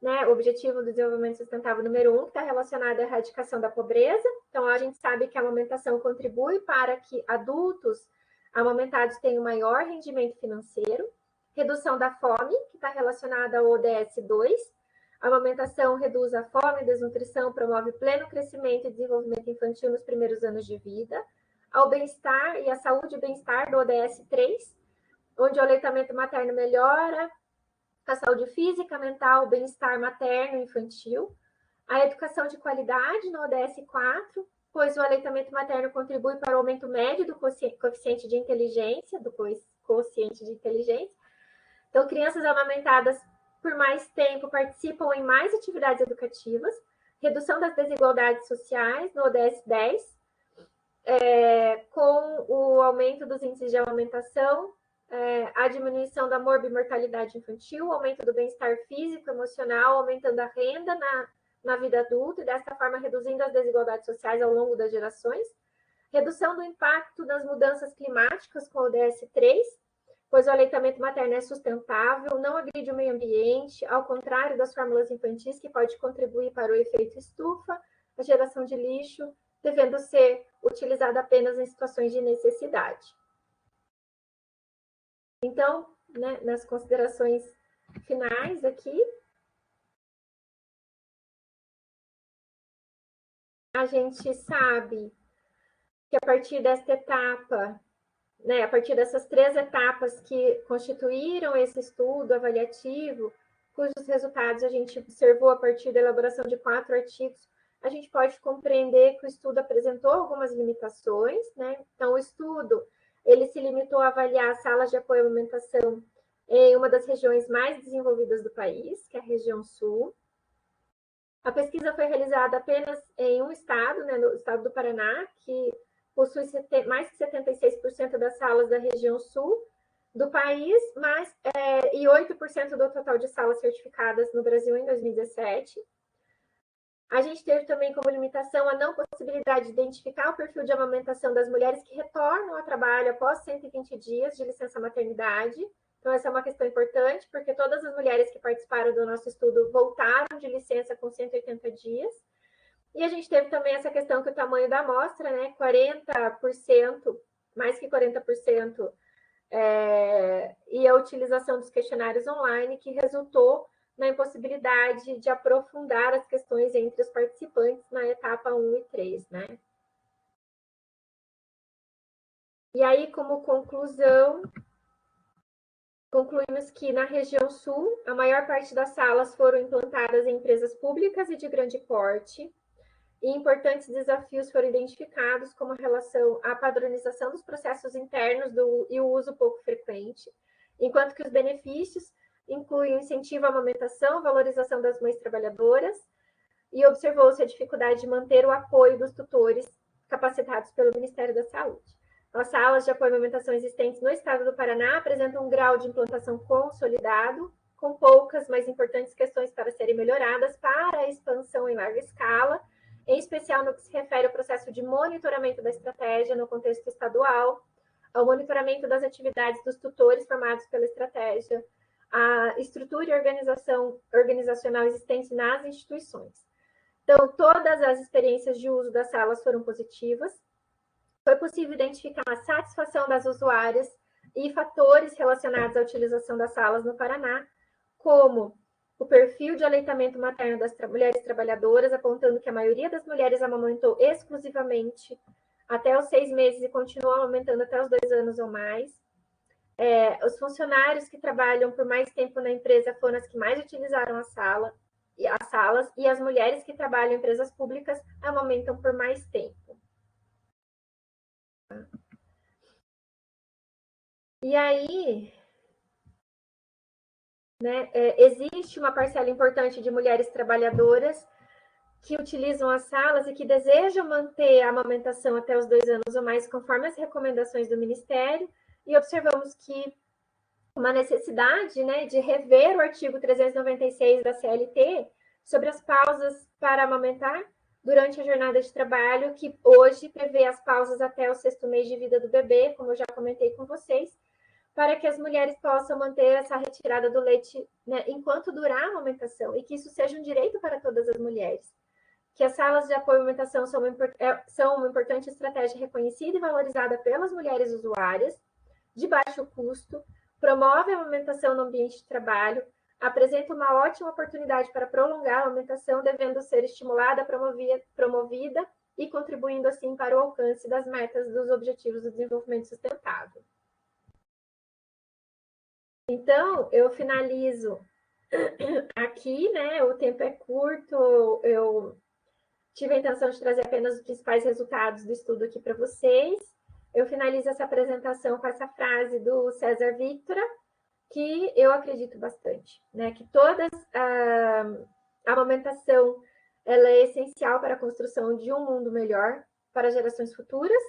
1, né, o Objetivo do Desenvolvimento Sustentável número 1, que está relacionado à erradicação da pobreza. Então, a gente sabe que a amamentação contribui para que adultos amamentados tenham maior rendimento financeiro. Redução da fome, que está relacionada ao ODS 2. A amamentação reduz a fome e desnutrição, promove pleno crescimento e desenvolvimento infantil nos primeiros anos de vida. Ao bem-estar e à saúde e bem-estar do ODS 3, onde o aleitamento materno melhora a saúde física, mental, o bem-estar materno e infantil. A educação de qualidade no ODS 4, pois o aleitamento materno contribui para o aumento médio do quociente de inteligência, Então, crianças amamentadas por mais tempo participam em mais atividades educativas. Redução das desigualdades sociais no ODS 10, com o aumento dos índices de amamentação, a diminuição da morbimortalidade infantil, aumento do bem-estar físico, emocional, aumentando a renda na vida adulta e, dessa forma, reduzindo as desigualdades sociais ao longo das gerações. Redução do impacto das mudanças climáticas com o ODS 3, pois o aleitamento materno é sustentável, não agride o meio ambiente, ao contrário das fórmulas infantis, que pode contribuir para o efeito estufa, a geração de lixo, devendo ser utilizada apenas em situações de necessidade. Então, né, nas considerações finais aqui, a gente sabe que a partir desta etapa, né, a partir dessas 3 etapas que constituíram esse estudo avaliativo, cujos resultados a gente observou a partir da elaboração de 4 artigos, a gente pode compreender que o estudo apresentou algumas limitações, né? Então, o estudo ele se limitou a avaliar salas de apoio à amamentação em uma das regiões mais desenvolvidas do país, que é a região sul. A pesquisa foi realizada apenas em um estado, né, no estado do Paraná, que possui mais de 76% das salas da região sul do país, e 8% do total de salas certificadas no Brasil em 2017. A gente teve também como limitação a não possibilidade de identificar o perfil de amamentação das mulheres que retornam ao trabalho após 120 dias de licença maternidade. Então, essa é uma questão importante, porque todas as mulheres que participaram do nosso estudo voltaram de licença com 180 dias. E a gente teve também essa questão que o tamanho da amostra, né, 40%, mais que 40%, e a utilização dos questionários online, que resultou na impossibilidade de aprofundar as questões entre os participantes na etapa 1 e 3, né? E aí, como conclusão, concluímos que na região sul, a maior parte das salas foram implantadas em empresas públicas e de grande porte, e importantes desafios foram identificados, como a relação à padronização dos processos internos e o uso pouco frequente, enquanto que os benefícios incluem incentivo à amamentação, valorização das mães trabalhadoras, e observou-se a dificuldade de manter o apoio dos tutores capacitados pelo Ministério da Saúde. As salas de apoio à amamentação existentes no estado do Paraná apresentam um grau de implantação consolidado, com poucas, mas importantes questões para serem melhoradas para a expansão em larga escala, em especial no que se refere ao processo de monitoramento da estratégia no contexto estadual, ao monitoramento das atividades dos tutores formados pela estratégia, a estrutura e organização organizacional existente nas instituições. Então, todas as experiências de uso das salas foram positivas. Foi possível identificar a satisfação das usuárias e fatores relacionados à utilização das salas no Paraná, como o perfil de aleitamento materno das mulheres trabalhadoras, apontando que a maioria das mulheres amamentou exclusivamente até os 6 meses e continuou amamentando até os 2 anos ou mais. Os funcionários que trabalham por mais tempo na empresa foram as que mais utilizaram as salas, e as mulheres que trabalham em empresas públicas amamentam por mais tempo. E aí, né, existe uma parcela importante de mulheres trabalhadoras que utilizam as salas e que desejam manter a amamentação até os 2 anos ou mais, conforme as recomendações do Ministério, e observamos que uma necessidade, né, de rever o artigo 396 da CLT sobre as pausas para amamentar durante a jornada de trabalho, que hoje prevê as pausas até o 6º mês de vida do bebê, como eu já comentei com vocês, para que as mulheres possam manter essa retirada do leite, né, enquanto durar a amamentação, e que isso seja um direito para todas as mulheres. Que as salas de apoio à amamentação são uma importante estratégia reconhecida e valorizada pelas mulheres usuárias, de baixo custo, promove a amamentação no ambiente de trabalho, apresenta uma ótima oportunidade para prolongar a amamentação, devendo ser estimulada, promovida e contribuindo, assim, para o alcance das metas dos Objetivos do Desenvolvimento Sustentável. Então, eu finalizo aqui, né? O tempo é curto, eu tive a intenção de trazer apenas os principais resultados do estudo aqui para vocês. Eu finalizo essa apresentação com essa frase do César Victora, que eu acredito bastante, né? Que a amamentação ela é essencial para a construção de um mundo melhor para gerações futuras,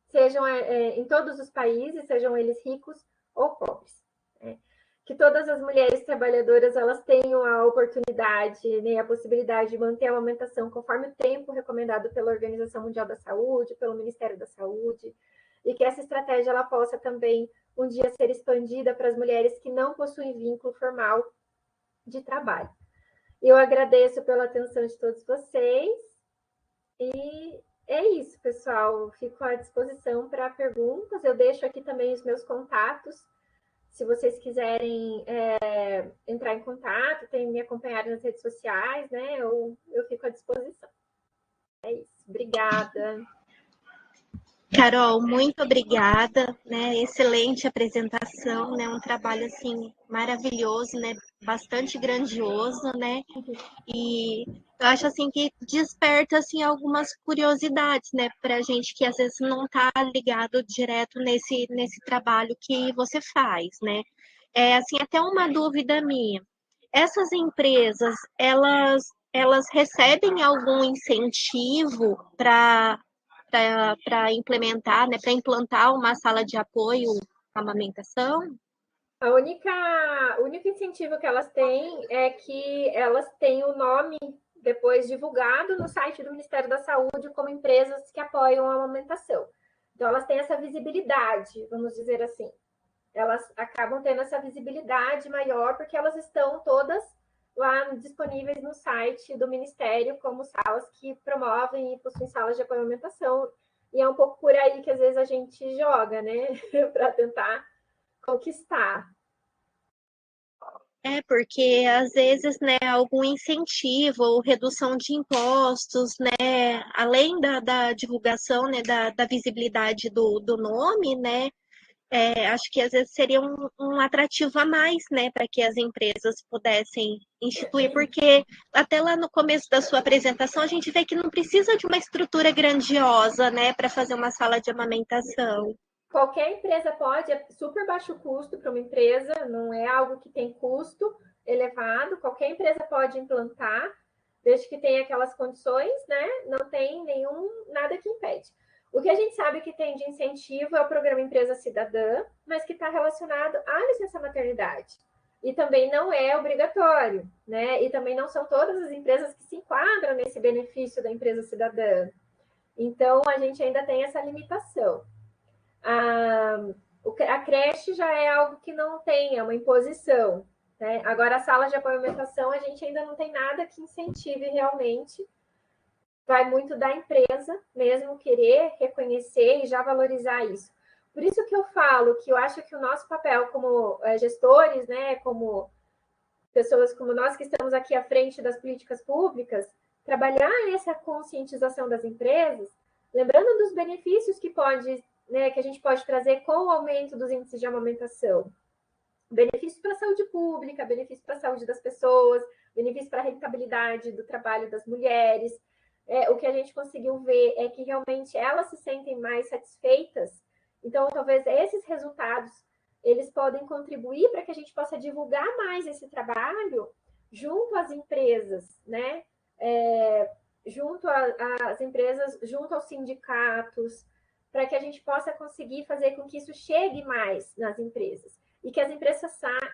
sejam em todos os países, sejam eles ricos ou pobres. Né? Que todas as mulheres trabalhadoras elas tenham a oportunidade, né, a possibilidade de manter a amamentação conforme o tempo recomendado pela Organização Mundial da Saúde, pelo Ministério da Saúde, e que essa estratégia ela possa também um dia ser expandida para as mulheres que não possuem vínculo formal de trabalho. Eu agradeço pela atenção de todos vocês e é isso, pessoal. Fico à disposição para perguntas. Eu deixo aqui também os meus contatos. Se vocês quiserem entrar em contato, me acompanhar nas redes sociais, né? Eu fico à disposição. É isso. Obrigada. Carol, muito obrigada, né? Excelente apresentação, né? Um trabalho assim maravilhoso, né? Bastante grandioso, né? E eu acho assim que desperta assim algumas curiosidades, né, para gente que às vezes não está ligado direto nesse trabalho que você faz, né? É assim até uma dúvida minha. Essas empresas, elas recebem algum incentivo para implementar, né, para implantar uma sala de apoio à amamentação? O único incentivo que elas têm é que elas têm o nome depois divulgado no site do Ministério da Saúde como empresas que apoiam a amamentação. Então, elas têm essa visibilidade, vamos dizer assim. Elas acabam tendo essa visibilidade maior porque elas estão todas lá disponíveis no site do Ministério como salas que promovem e possuem salas de apoio à amamentação. E é um pouco por aí que às vezes a gente joga, né, para tentar conquistar. Porque às vezes, né, algum incentivo ou redução de impostos, né, além da divulgação, né, da visibilidade do nome, né, acho que às vezes seria um atrativo a mais, né, para que as empresas pudessem instituir, porque até lá no começo da sua apresentação a gente vê que não precisa de uma estrutura grandiosa, né, para fazer uma sala de amamentação. Qualquer empresa pode, é super baixo custo para uma empresa, não é algo que tem custo elevado, qualquer empresa pode implantar, desde que tenha aquelas condições, né? Não tem nada que impede. O que a gente sabe que tem de incentivo é o programa Empresa Cidadã, mas que está relacionado à licença maternidade. E também não é obrigatório, né? E também não são todas as empresas que se enquadram nesse benefício da empresa cidadã. Então, a gente ainda tem essa limitação. A creche já é algo que não tem, é uma imposição. Né? Agora, as salas de apoio à alimentação, a gente ainda não tem nada que incentive realmente. Vai muito da empresa mesmo querer reconhecer e já valorizar isso. Por isso que eu falo que eu acho que o nosso papel como gestores, né, como pessoas como nós que estamos aqui à frente das políticas públicas, trabalhar essa conscientização das empresas, lembrando dos benefícios que que a gente pode trazer com o aumento dos índices de amamentação. Benefício para a saúde pública, benefício para a saúde das pessoas, benefício para a rentabilidade do trabalho das mulheres. O que a gente conseguiu ver é que realmente elas se sentem mais satisfeitas. Então, talvez esses resultados eles podem contribuir para que a gente possa divulgar mais esse trabalho junto às empresas, né? Junto às empresas, junto aos sindicatos, para que a gente possa conseguir fazer com que isso chegue mais nas empresas e que as empresas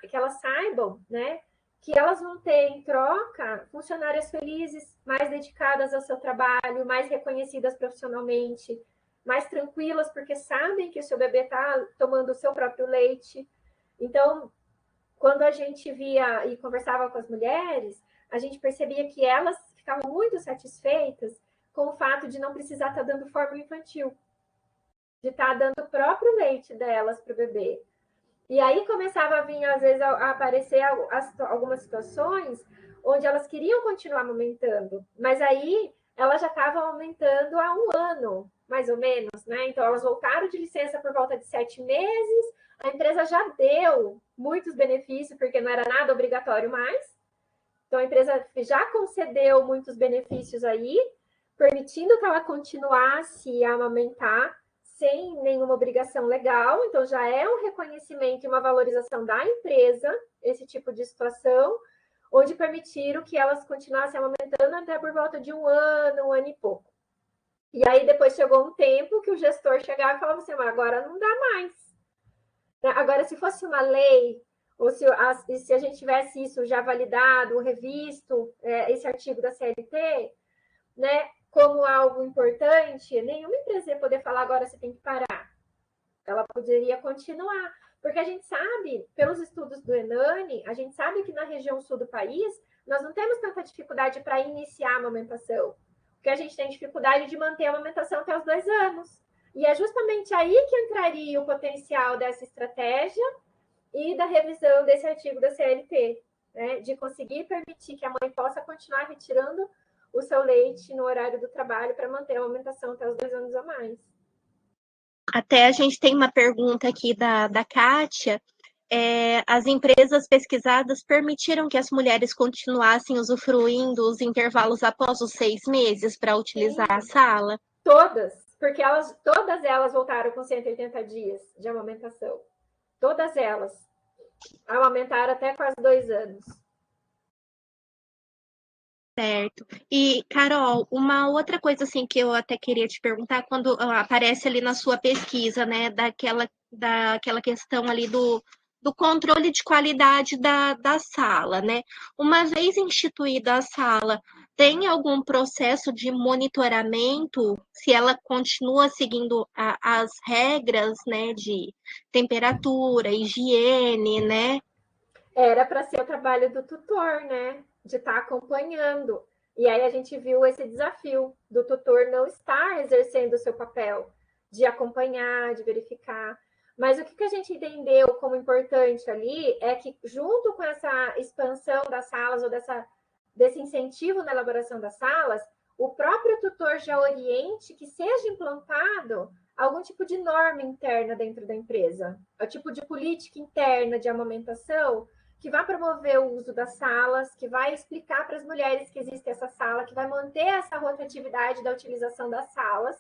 que elas saibam, né, que elas vão ter em troca funcionárias felizes, mais dedicadas ao seu trabalho, mais reconhecidas profissionalmente, mais tranquilas porque sabem que o seu bebê está tomando o seu próprio leite. Então, quando a gente via e conversava com as mulheres, a gente percebia que elas ficavam muito satisfeitas com o fato de não precisar estar dando fórmula infantil, de estar dando o próprio leite delas para o bebê. E aí começava a vir, às vezes, a aparecer algumas situações onde elas queriam continuar amamentando, mas aí elas já estavam amamentando há um ano, mais ou menos, né? Então elas voltaram de licença por volta de 7 meses, a empresa já deu muitos benefícios, porque não era nada obrigatório mais. Então a empresa já concedeu muitos benefícios aí, permitindo que ela continuasse a amamentar sem nenhuma obrigação legal. Então já é um reconhecimento e uma valorização da empresa, esse tipo de situação, onde permitiram que elas continuassem amamentando até por volta de um ano e pouco. E aí depois chegou um tempo que o gestor chegava e falava assim, mas agora não dá mais. Agora, se fosse uma lei, ou se a gente tivesse isso já validado, revisto, esse artigo da CLT, né, como algo importante, nenhuma empresa ia poder falar agora você tem que parar. Ela poderia continuar. Porque a gente sabe, pelos estudos do Enani, a gente sabe que na região sul do país, nós não temos tanta dificuldade para iniciar a amamentação. Porque a gente tem dificuldade de manter a amamentação até os 2 anos. E é justamente aí que entraria o potencial dessa estratégia e da revisão desse artigo da CLT, né, de conseguir permitir que a mãe possa continuar retirando o seu leite no horário do trabalho para manter a amamentação até os 2 anos a mais. Até a gente tem uma pergunta aqui da Kátia. As empresas pesquisadas permitiram que as mulheres continuassem usufruindo os intervalos após os 6 meses para utilizar a sala? Todas, porque todas elas voltaram com 180 dias de amamentação. Todas elas amamentaram até quase 2 anos. Certo. E, Carol, uma outra coisa assim que eu até queria te perguntar, quando aparece ali na sua pesquisa, né, daquela questão ali do controle de qualidade da sala, né? Uma vez instituída a sala, tem algum processo de monitoramento se ela continua seguindo as regras, né, de temperatura, higiene, né? Era para ser o trabalho do tutor, né? De estar acompanhando. E aí a gente viu esse desafio do tutor não estar exercendo o seu papel de acompanhar, de verificar. Mas o que a gente entendeu como importante ali é que, junto com essa expansão das salas ou desse incentivo na elaboração das salas, o próprio tutor já oriente que seja implantado algum tipo de norma interna dentro da empresa, o tipo de política interna de amamentação que vai promover o uso das salas, que vai explicar para as mulheres que existe essa sala, que vai manter essa rotatividade da utilização das salas,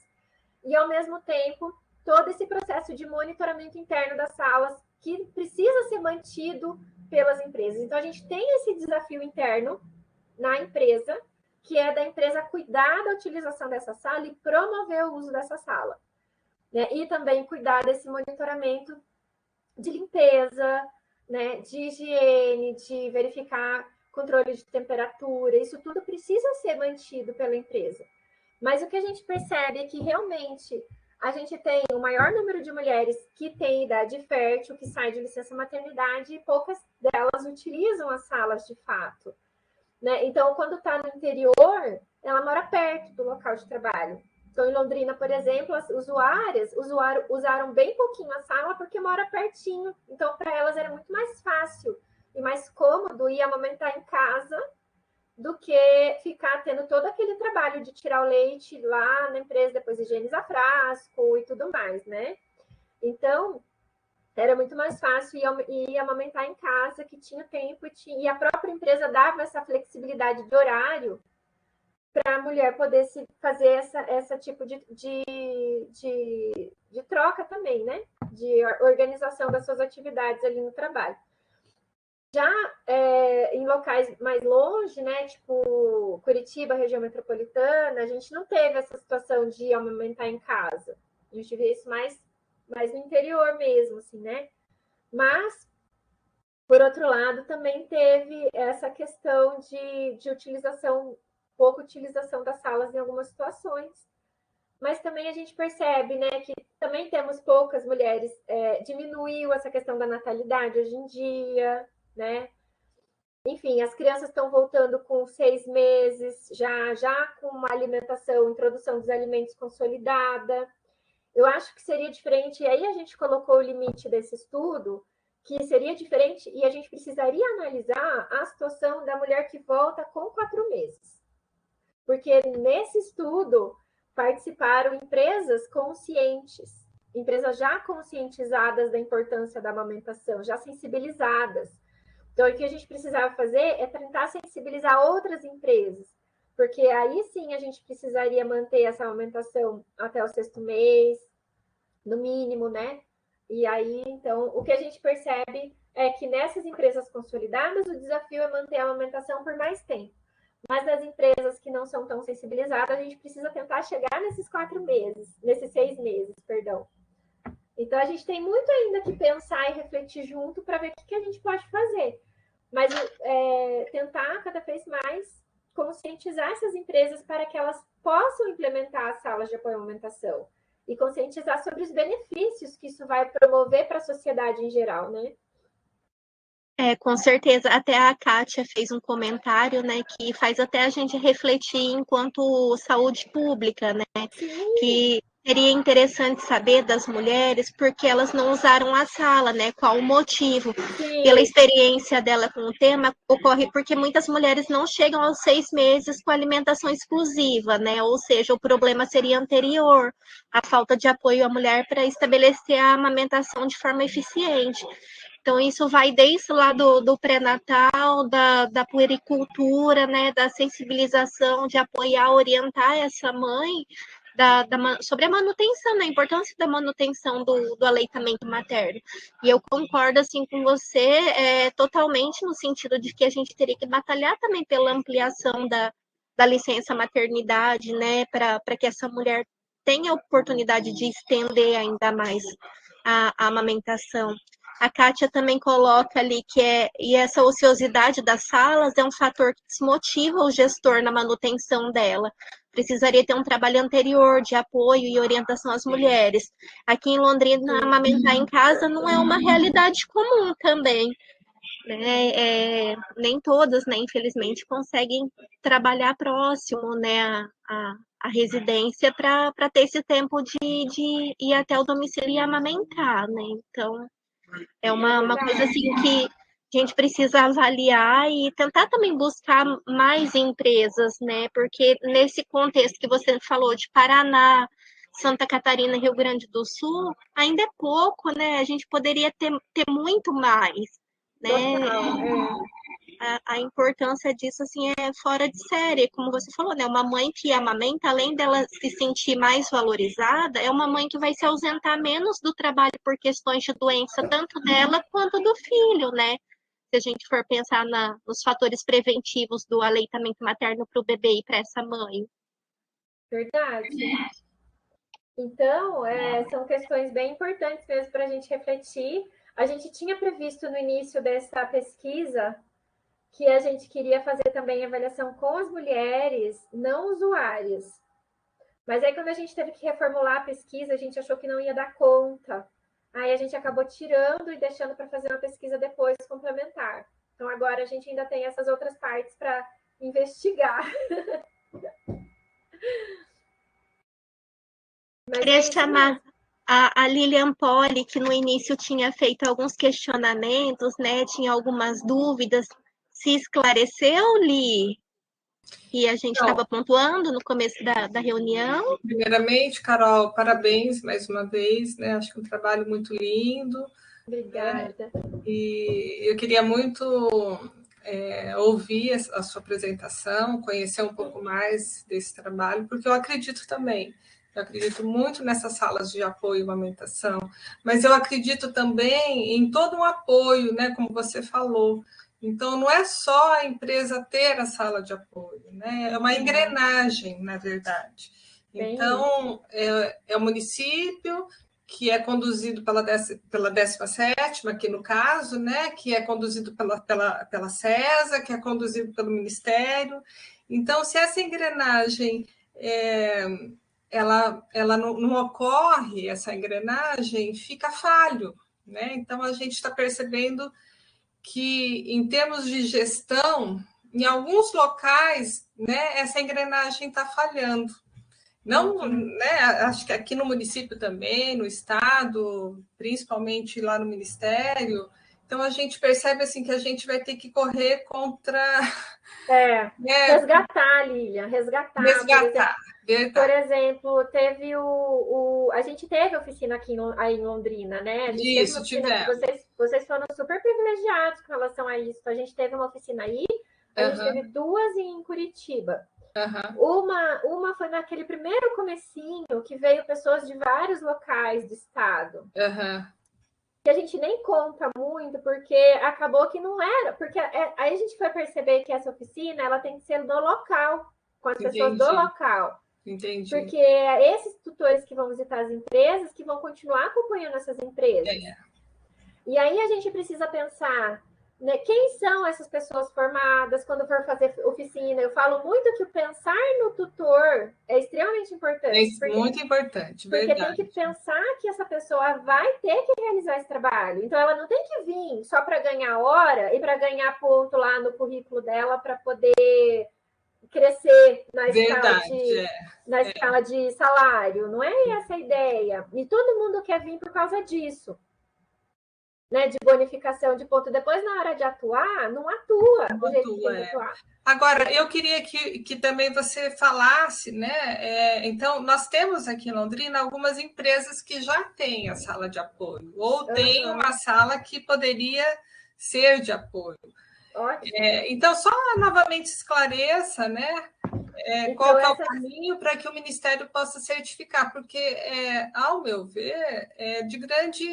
e, ao mesmo tempo, todo esse processo de monitoramento interno das salas, que precisa ser mantido pelas empresas. Então, a gente tem esse desafio interno na empresa, que é da empresa cuidar da utilização dessa sala e promover o uso dessa sala. Né? E também cuidar desse monitoramento de limpeza, né, de higiene, de verificar controle de temperatura, isso tudo precisa ser mantido pela empresa. Mas o que a gente percebe é que realmente a gente tem o maior número de mulheres que têm idade fértil, que saem de licença maternidade, e poucas delas utilizam as salas de fato. Né? Então, quando está no interior, ela mora perto do local de trabalho. Então, em Londrina, por exemplo, as usuárias usaram bem pouquinho a sala porque mora pertinho. Então, para elas era muito mais fácil e mais cômodo ir amamentar em casa do que ficar tendo todo aquele trabalho de tirar o leite lá na empresa, depois higienizar frasco e tudo mais, né? Então, era muito mais fácil ir amamentar em casa, que tinha tempo e a própria empresa dava essa flexibilidade de horário para a mulher poder fazer essa tipo de troca também, né? De organização das suas atividades ali no trabalho. Já em locais mais longe, né? Tipo Curitiba, região metropolitana, a gente não teve essa situação de amamentar em casa. A gente vê isso mais no interior mesmo, assim, né? Mas, por outro lado, também teve essa questão de utilização, pouca utilização das salas em algumas situações, mas também a gente percebe, né, que também temos poucas mulheres, diminuiu essa questão da natalidade hoje em dia, né? Enfim, as crianças estão voltando com 6 meses, já com uma alimentação, introdução dos alimentos consolidada. Eu acho que seria diferente, e aí a gente colocou o limite desse estudo, que seria diferente, e a gente precisaria analisar a situação da mulher que volta com 4 meses. Porque nesse estudo participaram empresas conscientes, empresas já conscientizadas da importância da amamentação, já sensibilizadas. Então, o que a gente precisava fazer é tentar sensibilizar outras empresas, porque aí sim a gente precisaria manter essa amamentação até o 6º mês, no mínimo, né? E aí, então, o que a gente percebe é que nessas empresas consolidadas, o desafio é manter a amamentação por mais tempo. Mas nas empresas que não são tão sensibilizadas, a gente precisa tentar chegar nesses 4 meses, nesses 6 meses, perdão. Então, a gente tem muito ainda que pensar e refletir junto para ver o que a gente pode fazer. Mas tentar cada vez mais conscientizar essas empresas para que elas possam implementar as salas de apoio à amamentação e conscientizar sobre os benefícios que isso vai promover para a sociedade em geral, né? Com certeza. Até a Kátia fez um comentário, né, que faz até a gente refletir enquanto saúde pública, né? Sim. Que seria interessante saber das mulheres porque elas não usaram a sala, né? Qual o motivo? Sim. Pela experiência dela com o tema, ocorre porque muitas mulheres não chegam aos 6 meses com alimentação exclusiva, né? Ou seja, o problema seria anterior, a falta de apoio à mulher para estabelecer a amamentação de forma eficiente. Então, isso vai desde lá do pré-natal, da puericultura, né, da sensibilização, de apoiar, orientar essa mãe sobre a manutenção, né, a importância da manutenção do aleitamento materno. E eu concordo, assim, com você totalmente no sentido de que a gente teria que batalhar também pela ampliação da licença maternidade, né, para que essa mulher tenha a oportunidade de estender ainda mais a amamentação. A Kátia também coloca ali e essa ociosidade das salas é um fator que desmotiva o gestor na manutenção dela. Precisaria ter um trabalho anterior de apoio e orientação às mulheres. Aqui em Londrina, amamentar em casa não é uma realidade comum também. Né? Nem todas, né, infelizmente, conseguem trabalhar próximo, né, a residência para ter esse tempo de ir até o domicílio e amamentar, né? Então, é uma coisa assim que a gente precisa avaliar e tentar também buscar mais empresas, né? Porque nesse contexto que você falou de Paraná, Santa Catarina, Rio Grande do Sul, ainda é pouco, né? A gente poderia ter muito mais, né? A importância disso, assim, é fora de série, como você falou, né? Uma mãe que amamenta, além dela se sentir mais valorizada, é uma mãe que vai se ausentar menos do trabalho por questões de doença, tanto dela quanto do filho, né? Se a gente for pensar nos fatores preventivos do aleitamento materno para o bebê e para essa mãe. Verdade. Então, são questões bem importantes mesmo para a gente refletir. A gente tinha previsto no início dessa pesquisa que a gente queria fazer também avaliação com as mulheres não usuárias. Mas aí, quando a gente teve que reformular a pesquisa, a gente achou que não ia dar conta. Aí a gente acabou tirando e deixando para fazer uma pesquisa depois complementar. Então, agora a gente ainda tem essas outras partes para investigar. Queria chamar a Lilian Poli, que no início tinha feito alguns questionamentos, né? Tinha algumas dúvidas. Se esclareceu, Li? Que a gente estava pontuando no começo da reunião. Primeiramente, Carol, parabéns mais uma vez, né? Acho que é um trabalho muito lindo. Obrigada. E eu queria muito ouvir a sua apresentação, conhecer um pouco mais desse trabalho, porque eu acredito também. Eu acredito muito nessas salas de apoio à amamentação, mas eu acredito também em todo um apoio, né? Como você falou. Então, não é só a empresa ter a sala de apoio, né? É uma engrenagem, na verdade. Então, é o município que é conduzido pela 17ª, aqui no caso, né? Que é conduzido pela CESA, que é conduzido pelo Ministério. Então, se essa engrenagem ela não ocorre, essa engrenagem fica falho, né? Então, a gente está percebendo que, em termos de gestão, em alguns locais, né, essa engrenagem está falhando. Não, né, acho que aqui no município também, no estado, principalmente lá no ministério. Então, a gente percebe assim, que a gente vai ter que correr contra... Resgatar, Lilian, resgatar. Resgatar, por exemplo, teve a gente teve oficina aqui aí em Londrina, né? A gente teve uma oficina, vocês foram super privilegiados com relação a isso. A gente teve uma oficina aí, a gente teve 2 em Curitiba. Uma foi naquele primeiro comecinho, que veio pessoas de vários locais do estado. Que a gente nem conta muito, porque acabou que não era. Porque aí a gente foi perceber que essa oficina ela tem que ser do local, com as pessoas do local. Entendi. Porque é esses tutores que vão visitar as empresas que vão continuar acompanhando essas empresas. E aí a gente precisa pensar, né, quem são essas pessoas formadas quando for fazer oficina. Eu falo muito que o pensar no tutor é extremamente importante. Muito importante, porque verdade. Tem que pensar que essa pessoa vai ter que realizar esse trabalho. Então, ela não tem que vir só para ganhar hora e para ganhar ponto lá no currículo dela para poder crescer na escala de salário. Não é essa a ideia. E todo mundo quer vir por causa disso. Né, de bonificação de ponto. Depois, na hora de atuar, não atua do jeito que tem que atuar. Agora, eu queria que também você falasse, né? Então, nós temos aqui em Londrina algumas empresas que já têm a sala de apoio, ou tem uma sala que poderia ser de apoio. Então, só novamente esclareça, né? Qual é o caminho para que o Ministério possa certificar, porque, ao meu ver, é de grande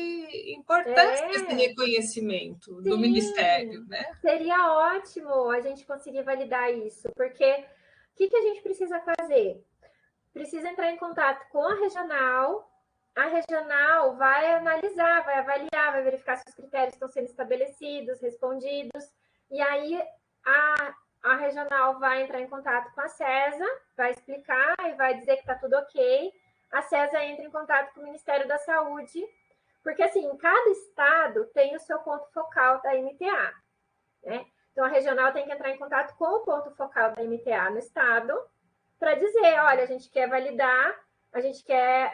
importância esse reconhecimento do Ministério. Né? Seria ótimo a gente conseguir validar isso, porque o que a gente precisa fazer? Precisa entrar em contato com a regional vai analisar, vai avaliar, vai verificar se os critérios estão sendo estabelecidos, respondidos, e aí a regional vai entrar em contato com a CESA, vai explicar e vai dizer que está tudo ok. A CESA entra em contato com o Ministério da Saúde, porque assim, cada estado tem o seu ponto focal da MTA. Né? Então, a regional tem que entrar em contato com o ponto focal da MTA no estado para dizer, olha, a gente quer validar, a gente quer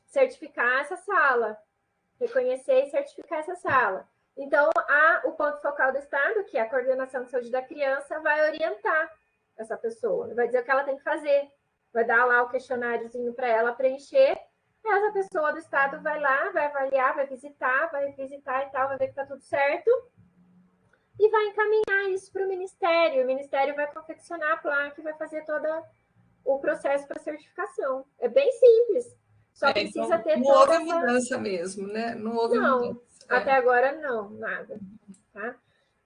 certificar essa sala, reconhecer e certificar essa sala. Então, o ponto focal do Estado, que é a Coordenação de Saúde da Criança, vai orientar essa pessoa, vai dizer o que ela tem que fazer, vai dar lá o questionáriozinho para ela preencher, e essa pessoa do Estado vai lá, vai avaliar, vai visitar e tal, vai ver que está tudo certo, e vai encaminhar isso para o Ministério vai confeccionar a placa e vai fazer todo o processo para certificação. É bem simples, só precisa ter não houve mudança mesmo, né? Não houve mudança. Até agora não, nada. Tá?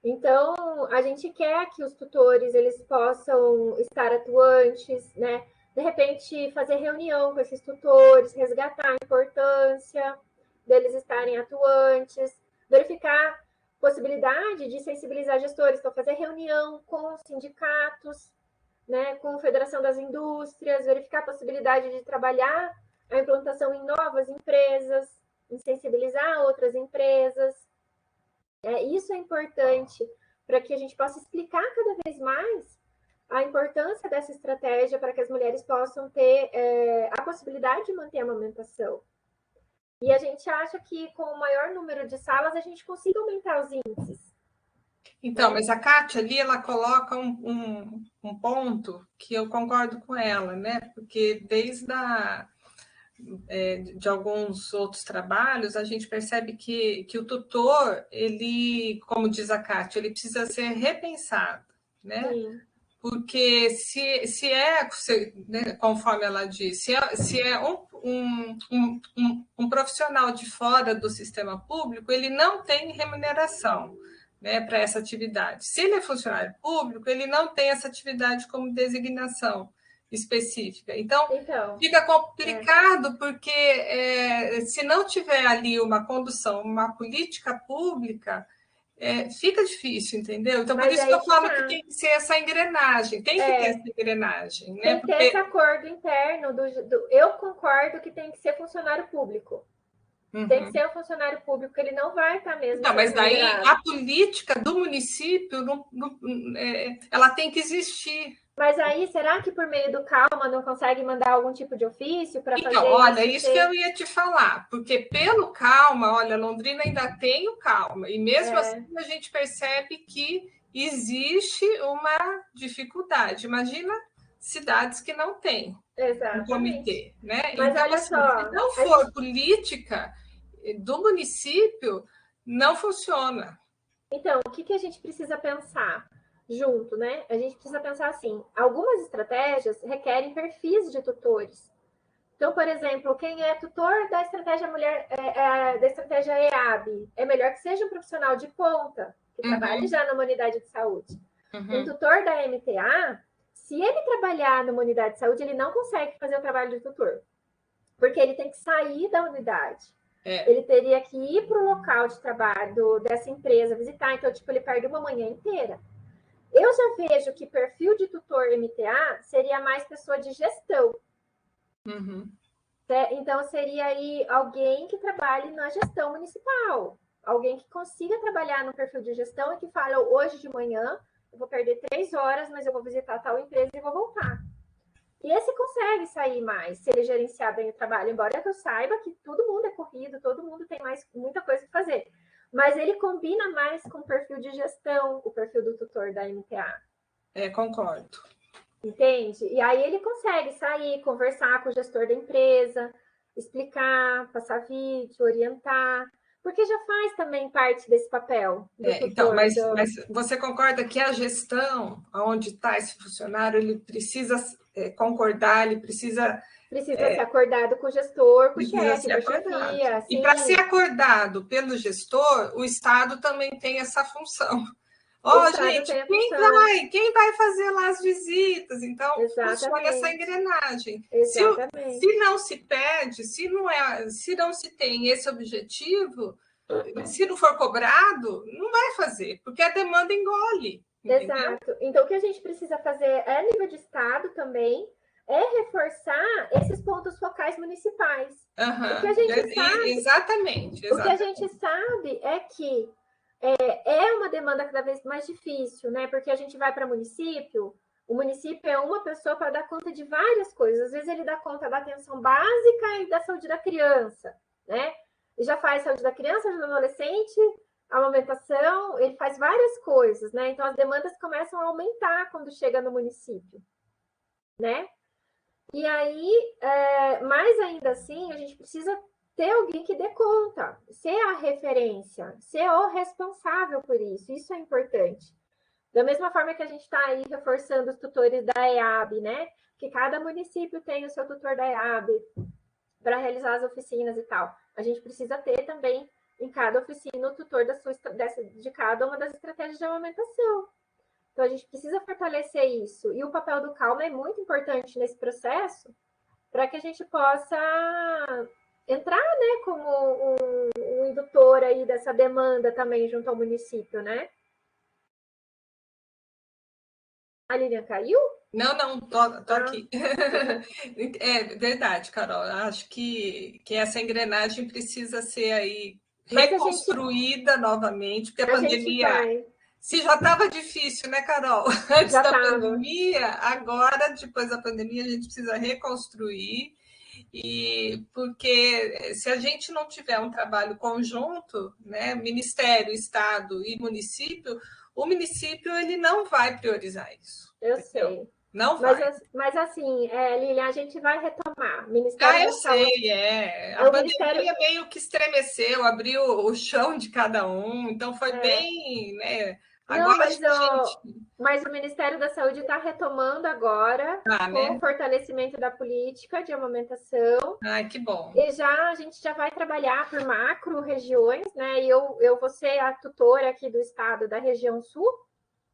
Então, a gente quer que os tutores eles possam estar atuantes, né? De repente, fazer reunião com esses tutores, resgatar a importância deles estarem atuantes, verificar possibilidade de sensibilizar gestores, então fazer reunião com sindicatos, né, com a Federação das Indústrias, verificar a possibilidade de trabalhar a implantação em novas empresas, em sensibilizar outras empresas. Isso é importante para que a gente possa explicar cada vez mais a importância dessa estratégia para que as mulheres possam ter a possibilidade de manter a amamentação. E a gente acha que com o maior número de salas a gente consiga aumentar os índices. Então, mas a Kátia ali, ela coloca um ponto que eu concordo com ela, né? Porque desde de alguns outros trabalhos, a gente percebe que o tutor, ele, como diz a Kátia, ele precisa ser repensado, né? Sim. Porque se né, conforme ela diz, se é um profissional de fora do sistema público, ele não tem remuneração, né, para essa atividade. Se ele é funcionário público, ele não tem essa atividade como designação específica. Então fica complicado, porque se não tiver ali uma condução, uma política pública, fica difícil, entendeu? Então, por Mas isso que aí eu que falo que tá. tem que ser essa engrenagem, tem que ter essa engrenagem, né? Tem que ter esse acordo interno eu concordo que tem que ser funcionário público. Tem que ser um funcionário público, ele não vai estar mesmo Então, sendo mas daí remunerado. a política do município ela tem que existir. Mas aí, será que por meio do Calma não consegue mandar algum tipo de ofício para fazer Então, olha, isso isso que eu ia te falar, porque pelo Calma, olha, Londrina ainda tem o Calma, e mesmo assim a gente percebe que existe uma dificuldade. Imagina cidades que não têm um comitê, né? Mas então, olha assim, só, se não for política do município, não funciona. Então, o que a gente precisa pensar junto, né? A gente precisa pensar assim: algumas estratégias requerem perfis de tutores. Então, por exemplo, quem é tutor da estratégia mulher, da estratégia EAB, é melhor que seja um profissional de ponta, que trabalhe já numa unidade de saúde. Um tutor da MTA, se ele trabalhar numa unidade de saúde, ele não consegue fazer o trabalho de tutor, porque ele tem que sair da unidade. Ele teria que ir para o local de trabalho dessa empresa, visitar, então, tipo, ele perde uma manhã inteira. Eu já vejo que perfil de tutor MTA seria mais pessoa de gestão. Então, seria aí alguém que trabalhe na gestão municipal, alguém que consiga trabalhar no perfil de gestão e que fala, hoje de manhã eu vou perder 3 horas, mas eu vou visitar tal empresa e vou voltar. E esse consegue sair mais, se ele gerenciar bem o trabalho, embora eu saiba que todo mundo é corrido, todo mundo tem muita coisa para fazer. Mas ele combina mais com o perfil de gestão, o perfil do tutor da MTA. Concordo. Entende? E aí ele consegue sair, conversar com o gestor da empresa, explicar, passar vídeo, orientar, porque já faz também parte desse papel do tutor. Então, mas você concorda que a gestão, onde está esse funcionário, ele precisa concordar, ele precisa ser acordado com o gestor, com o chefe, ser com a chefia. acordado. E para ser acordado pelo gestor, o Estado também tem essa função. Gente, quem vai fazer lá as visitas? Então, funciona essa engrenagem. Se não se pede, se não se tem esse objetivo, se não for cobrado, não vai fazer, porque a demanda engole. Entendeu? Exato. Então, o que a gente precisa fazer a nível de Estado também é reforçar esses pontos focais municipais. O que a gente sabe, exatamente. O que a gente sabe é que é uma demanda cada vez mais difícil, né? Porque a gente vai para município, o município é uma pessoa para dar conta de várias coisas. Às vezes ele dá conta da atenção básica e da saúde da criança, né? Ele já faz saúde da criança, do adolescente, amamentação, ele faz várias coisas, né? Então as demandas começam a aumentar quando chega no município, né? E aí, mais ainda assim, a gente precisa ter alguém que dê conta, ser a referência, ser o responsável por isso. Isso é importante. Da mesma forma que a gente está aí reforçando os tutores da EAB, né? Que cada município tem o seu tutor da EAB para realizar as oficinas e tal. A gente precisa ter também em cada oficina o tutor de cada uma das estratégias de amamentação. Então, a gente precisa fortalecer isso. E o papel do Calma é muito importante nesse processo para que a gente possa entrar, né, como um indutor aí dessa demanda também junto ao município, né? A Lilian caiu? Não, tô aqui. É verdade, Carol. Acho que essa engrenagem precisa ser aí reconstruída novamente, porque a pandemia... Se já estava difícil, né, Carol? Antes da pandemia, agora, depois da pandemia, a gente precisa reconstruir, porque se a gente não tiver um trabalho conjunto, né, Ministério, Estado e município, o município ele não vai priorizar isso. Eu sei. Não vai. Mas assim, Lilian, a gente vai retomar. Ministério da Saúde. Sei. A pandemia meio que estremeceu, abriu o chão de cada um, então foi bem, né? Agora mas o Ministério da Saúde está retomando agora com o fortalecimento da política de amamentação. Ai, que bom. E a gente já vai trabalhar por macro regiões, né? E eu vou ser a tutora aqui do estado da região sul.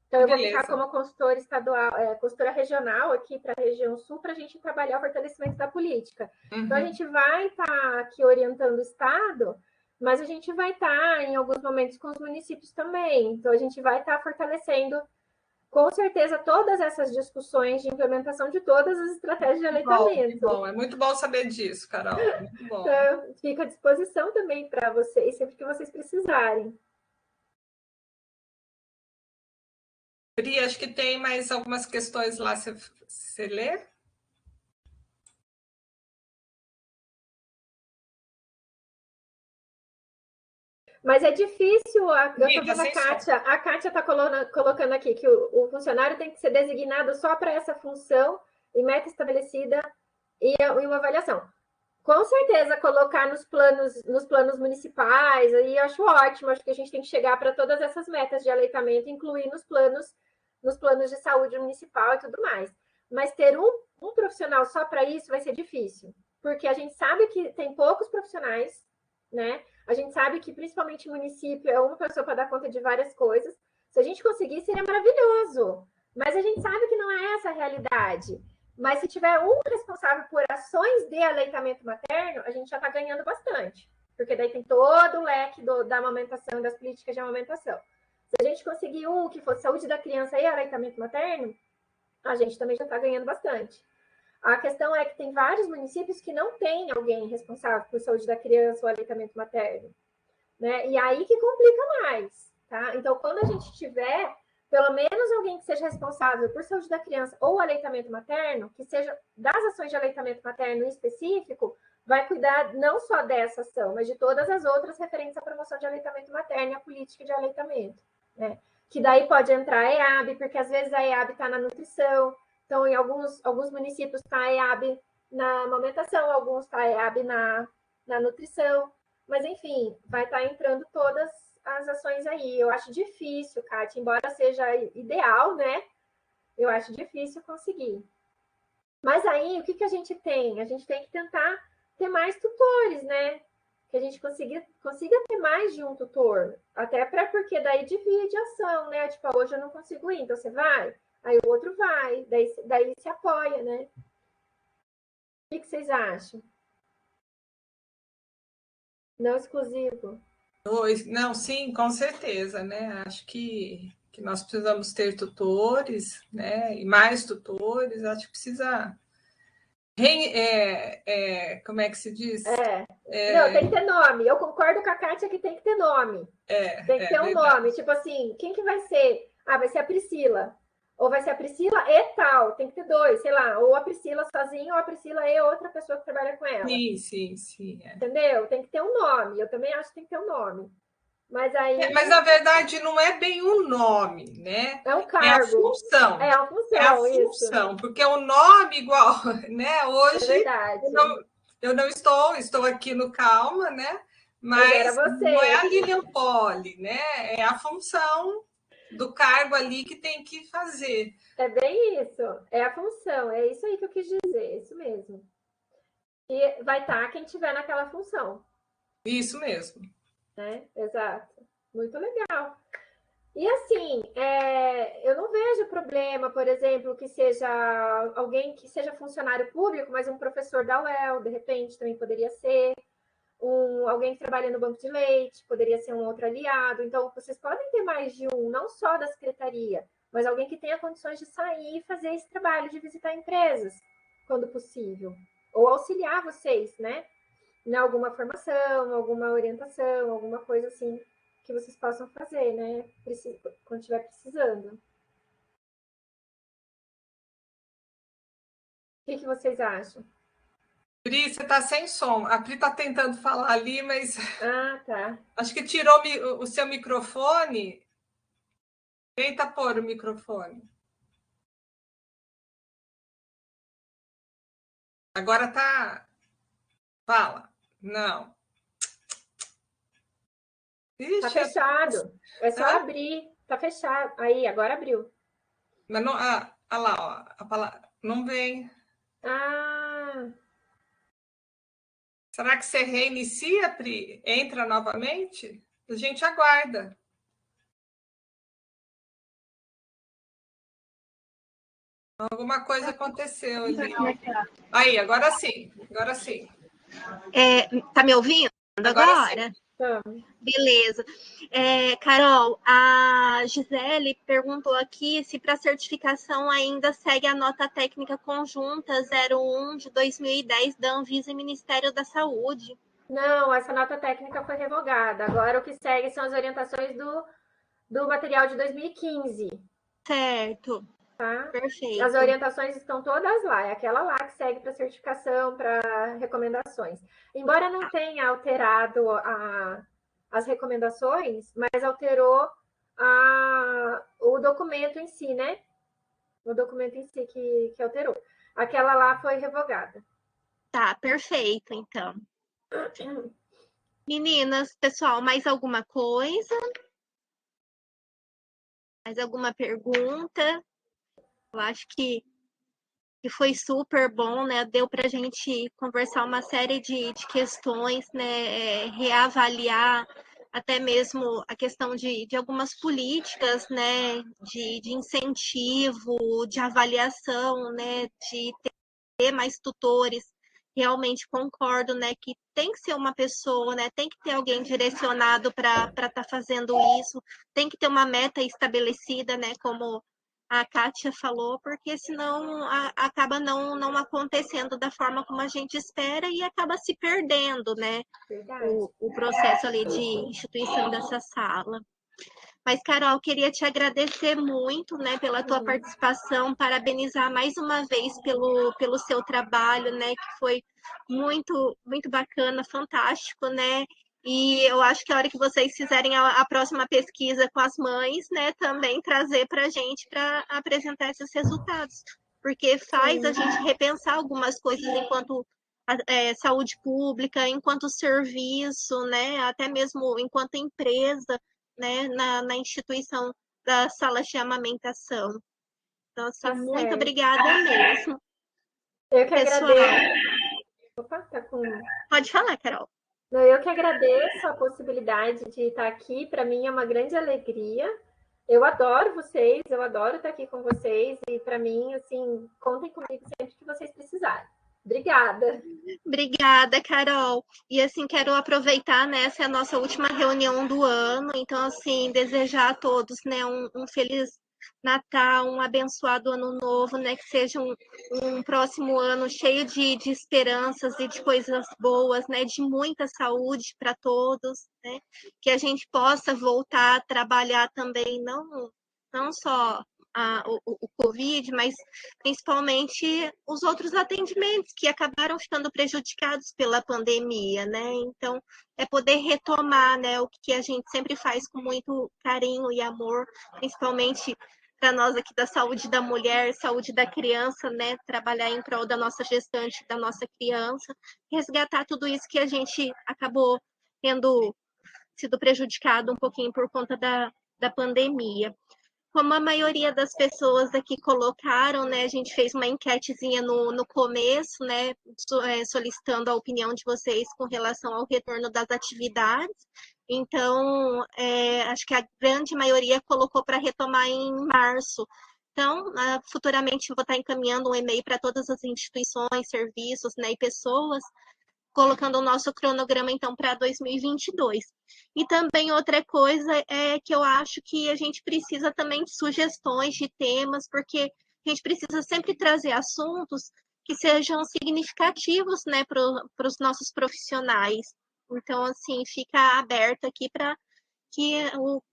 Então, eu vou ficar como consultora estadual, consultora regional aqui para a região sul, para a gente trabalhar o fortalecimento da política. Então, a gente vai estar aqui orientando o Estado mas a gente vai estar, em alguns momentos, com os municípios também. Então, a gente vai estar fortalecendo, com certeza, todas essas discussões de implementação de todas as estratégias de aleitamento. Bom. É muito bom saber disso, Carol. Muito bom. Então, fico à disposição também para vocês, sempre que vocês precisarem. Pri, acho que tem mais algumas questões lá, você lê? Mas é difícil, eu estou vendo a Kátia está colocando aqui que o funcionário tem que ser designado só para essa função e meta estabelecida e uma avaliação. Com certeza, colocar nos planos municipais, aí eu acho ótimo, acho que a gente tem que chegar para todas essas metas de aleitamento, incluir nos planos de saúde municipal e tudo mais. Mas ter um profissional só para isso vai ser difícil, porque a gente sabe que tem poucos profissionais, né? A gente sabe que, principalmente, município é uma pessoa para dar conta de várias coisas. Se a gente conseguir, seria maravilhoso. Mas a gente sabe que não é essa a realidade. Mas se tiver um responsável por ações de aleitamento materno, a gente já está ganhando bastante. Porque daí tem todo o leque da amamentação, das políticas de amamentação. Se a gente conseguir um que for saúde da criança e aleitamento materno, a gente também já está ganhando bastante. A questão é que tem vários municípios que não tem alguém responsável por saúde da criança ou aleitamento materno, né? E aí que complica mais, tá? Então, quando a gente tiver pelo menos alguém que seja responsável por saúde da criança ou aleitamento materno, que seja das ações de aleitamento materno em específico, vai cuidar não só dessa ação, mas de todas as outras referentes à promoção de aleitamento materno e à política de aleitamento, né? Que daí pode entrar a EAB, porque às vezes a EAB está na nutrição. Então, em alguns municípios está a EAB na amamentação, alguns está a EAB na nutrição. Mas, enfim, vai estar entrando todas as ações aí. Eu acho difícil, Kátia, embora seja ideal, né? Eu acho difícil conseguir. Mas aí, o que a gente tem? A gente tem que tentar ter mais tutores, né? Que a gente consiga ter mais de um tutor. Até porque daí divide a ação, né? Tipo, hoje eu não consigo ir, então você vai? Aí o outro vai, daí se apoia, né? O que vocês acham? Não exclusivo. Não, sim, com certeza, né? Acho que nós precisamos ter tutores, né? E mais tutores, acho que precisa. Como é que se diz? Não, tem que ter nome. Eu concordo com a Kátia que tem que ter nome. Tem que ter um nome. Tipo assim, quem que vai ser? Ah, vai ser a Priscila. Ou vai ser a Priscila e tal. Tem que ter dois, sei lá. Ou a Priscila sozinha, ou a Priscila e outra pessoa que trabalha com ela. Sim. Entendeu? Tem que ter um nome. Eu também acho que tem que ter um nome. Mas aí. Mas na verdade não é bem um nome, né? É um cargo. É a função. É a função, é a função, isso. Porque o nome igual, né? Hoje é verdade. Eu não estou aqui no Calma, né? Mas não é a Lilian Poli, né? É a função do cargo ali que tem que fazer. É bem isso. É a função. É isso aí que eu quis dizer. É isso mesmo. E vai estar quem tiver naquela função. Isso mesmo. Né? Exato. Muito legal. E assim, eu não vejo problema, por exemplo, que seja alguém que seja funcionário público, mas um professor da UEL, de repente, também poderia ser. Alguém que trabalha no banco de leite, poderia ser um outro aliado. Então, vocês podem ter mais de um, não só da secretaria, mas alguém que tenha condições de sair e fazer esse trabalho de visitar empresas, quando possível. Ou auxiliar vocês, né? Em alguma formação, alguma orientação, alguma coisa assim que vocês possam fazer, né? Quando estiver precisando. O que vocês acham? Pri, você está sem som. A Pri está tentando falar ali, mas. Ah, tá. Acho que tirou o seu microfone. Tenta pôr o microfone. Agora tá. Fala. Não. Ixi, tá fechado. É só abrir. Tá fechado. Aí, agora abriu. Mas não. Ah lá, ó. A palavra não vem. Ah. Será que você reinicia, Pri? Entra novamente? A gente aguarda. Alguma coisa aconteceu ali. Aí, agora sim. Agora sim. Tá me ouvindo agora? Então, Beleza. Carol, a Gisele perguntou aqui se para certificação ainda segue a nota técnica conjunta 01 de 2010 da Anvisa e Ministério da Saúde. não, essa nota técnica foi revogada. Agora o que segue são as orientações do material de 2015. Certo, Tá? As perfeito. orientações estão todas lá, é aquela lá que segue para certificação, para recomendações. Embora não tenha alterado as recomendações, mas alterou o documento em si, né? O documento em si que alterou. Aquela lá foi revogada. Tá, perfeito, então. Meninas, pessoal, mais alguma coisa? Mais alguma pergunta? Eu acho que foi super bom, né? Deu para a gente conversar uma série de questões, né? Reavaliar até mesmo a questão de algumas políticas, né? De incentivo, de avaliação, né? De ter mais tutores. Realmente concordo, né? Que tem que ser uma pessoa, né? Tem que ter alguém direcionado para estar fazendo isso, tem que ter uma meta estabelecida, né? Como a Kátia falou, porque senão acaba não acontecendo da forma como a gente espera e acaba se perdendo, né? Verdade. O processo ali de instituição dessa sala. Mas, Carol, queria te agradecer muito, né, pela tua participação, parabenizar mais uma vez pelo seu trabalho, né, que foi muito, muito bacana, fantástico, né? E eu acho que a hora que vocês fizerem a próxima pesquisa com as mães, né, também trazer para a gente para apresentar esses resultados, porque faz a gente repensar algumas coisas enquanto saúde pública, enquanto serviço, né, até mesmo enquanto empresa, né, na instituição das salas de amamentação. Então, assim, Tá muito certo. obrigada mesmo, Eu que pessoal. agradeço. Opa, tá com. Pode falar, Carol. Eu que agradeço a possibilidade de estar aqui. Para mim é uma grande alegria. Eu adoro vocês, eu adoro estar aqui com vocês. E para mim, assim, contem comigo sempre que vocês precisarem. Obrigada. Obrigada, Carol. E assim, quero aproveitar, né, essa é a nossa última reunião do ano, então, assim, desejar a todos, né, um feliz Natal, um abençoado ano novo, né, que seja um próximo ano cheio de esperanças e de coisas boas, né, de muita saúde para todos, né, que a gente possa voltar a trabalhar também, não só o Covid, mas principalmente os outros atendimentos que acabaram ficando prejudicados pela pandemia, né? Então, é poder retomar, né, o que a gente sempre faz com muito carinho e amor, principalmente para nós aqui da saúde da mulher, saúde da criança, né? Trabalhar em prol da nossa gestante, da nossa criança, resgatar tudo isso que a gente acabou tendo sido prejudicado um pouquinho por conta da pandemia. Como a maioria das pessoas aqui colocaram, né, a gente fez uma enquetezinha no começo, né, solicitando a opinião de vocês com relação ao retorno das atividades. Então, acho que a grande maioria colocou para retomar em março. Então, futuramente eu vou estar encaminhando um e-mail para todas as instituições, serviços, né, e pessoas, colocando o nosso cronograma, então, para 2022. E também outra coisa é que eu acho que a gente precisa também de sugestões de temas, porque a gente precisa sempre trazer assuntos que sejam significativos, né, para os nossos profissionais. Então, assim, fica aberto aqui para que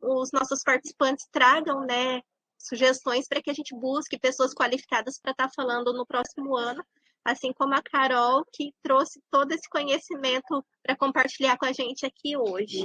os nossos participantes tragam, né, sugestões para que a gente busque pessoas qualificadas para estar falando no próximo ano, assim como a Carol, que trouxe todo esse conhecimento para compartilhar com a gente aqui hoje.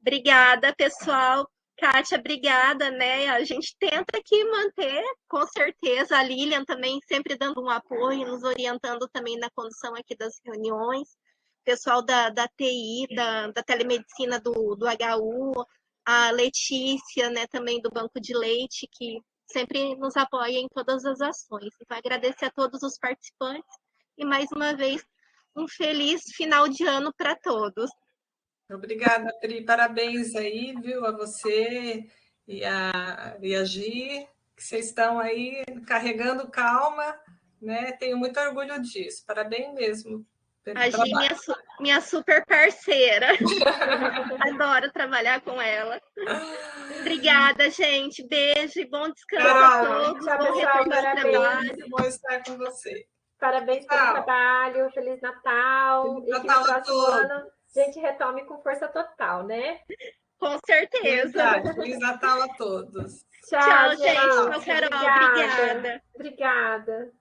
Obrigada, pessoal. Kátia, obrigada, né? A gente tenta aqui manter, com certeza, a Lilian também sempre dando um apoio, nos orientando também na condução aqui das reuniões. Pessoal da TI, da telemedicina do HU, a Letícia, né, também do Banco de Leite, que sempre nos apoia em todas as ações. Então, agradecer a todos os participantes e, mais uma vez, um feliz final de ano para todos. Obrigada, Pri. Parabéns aí, viu, a você e a Gi, que vocês estão aí carregando calma, né? Tenho muito orgulho disso. Parabéns mesmo. pelo A Gi, trabalho. minha super parceira. Adoro trabalhar com ela. Obrigada, gente. Beijo e bom descanso a todos. Tchau, Bom pessoal. retorno ao trabalho. Muito bom estar com você. Parabéns pelo trabalho. Feliz Natal. Feliz E que Natal no a próximo todos. ano a gente retome com força total, né? Com certeza. Verdade. Feliz Natal a todos. Tchau, Gente. gente. Tchau, Carol. Obrigada. Obrigada. Obrigada.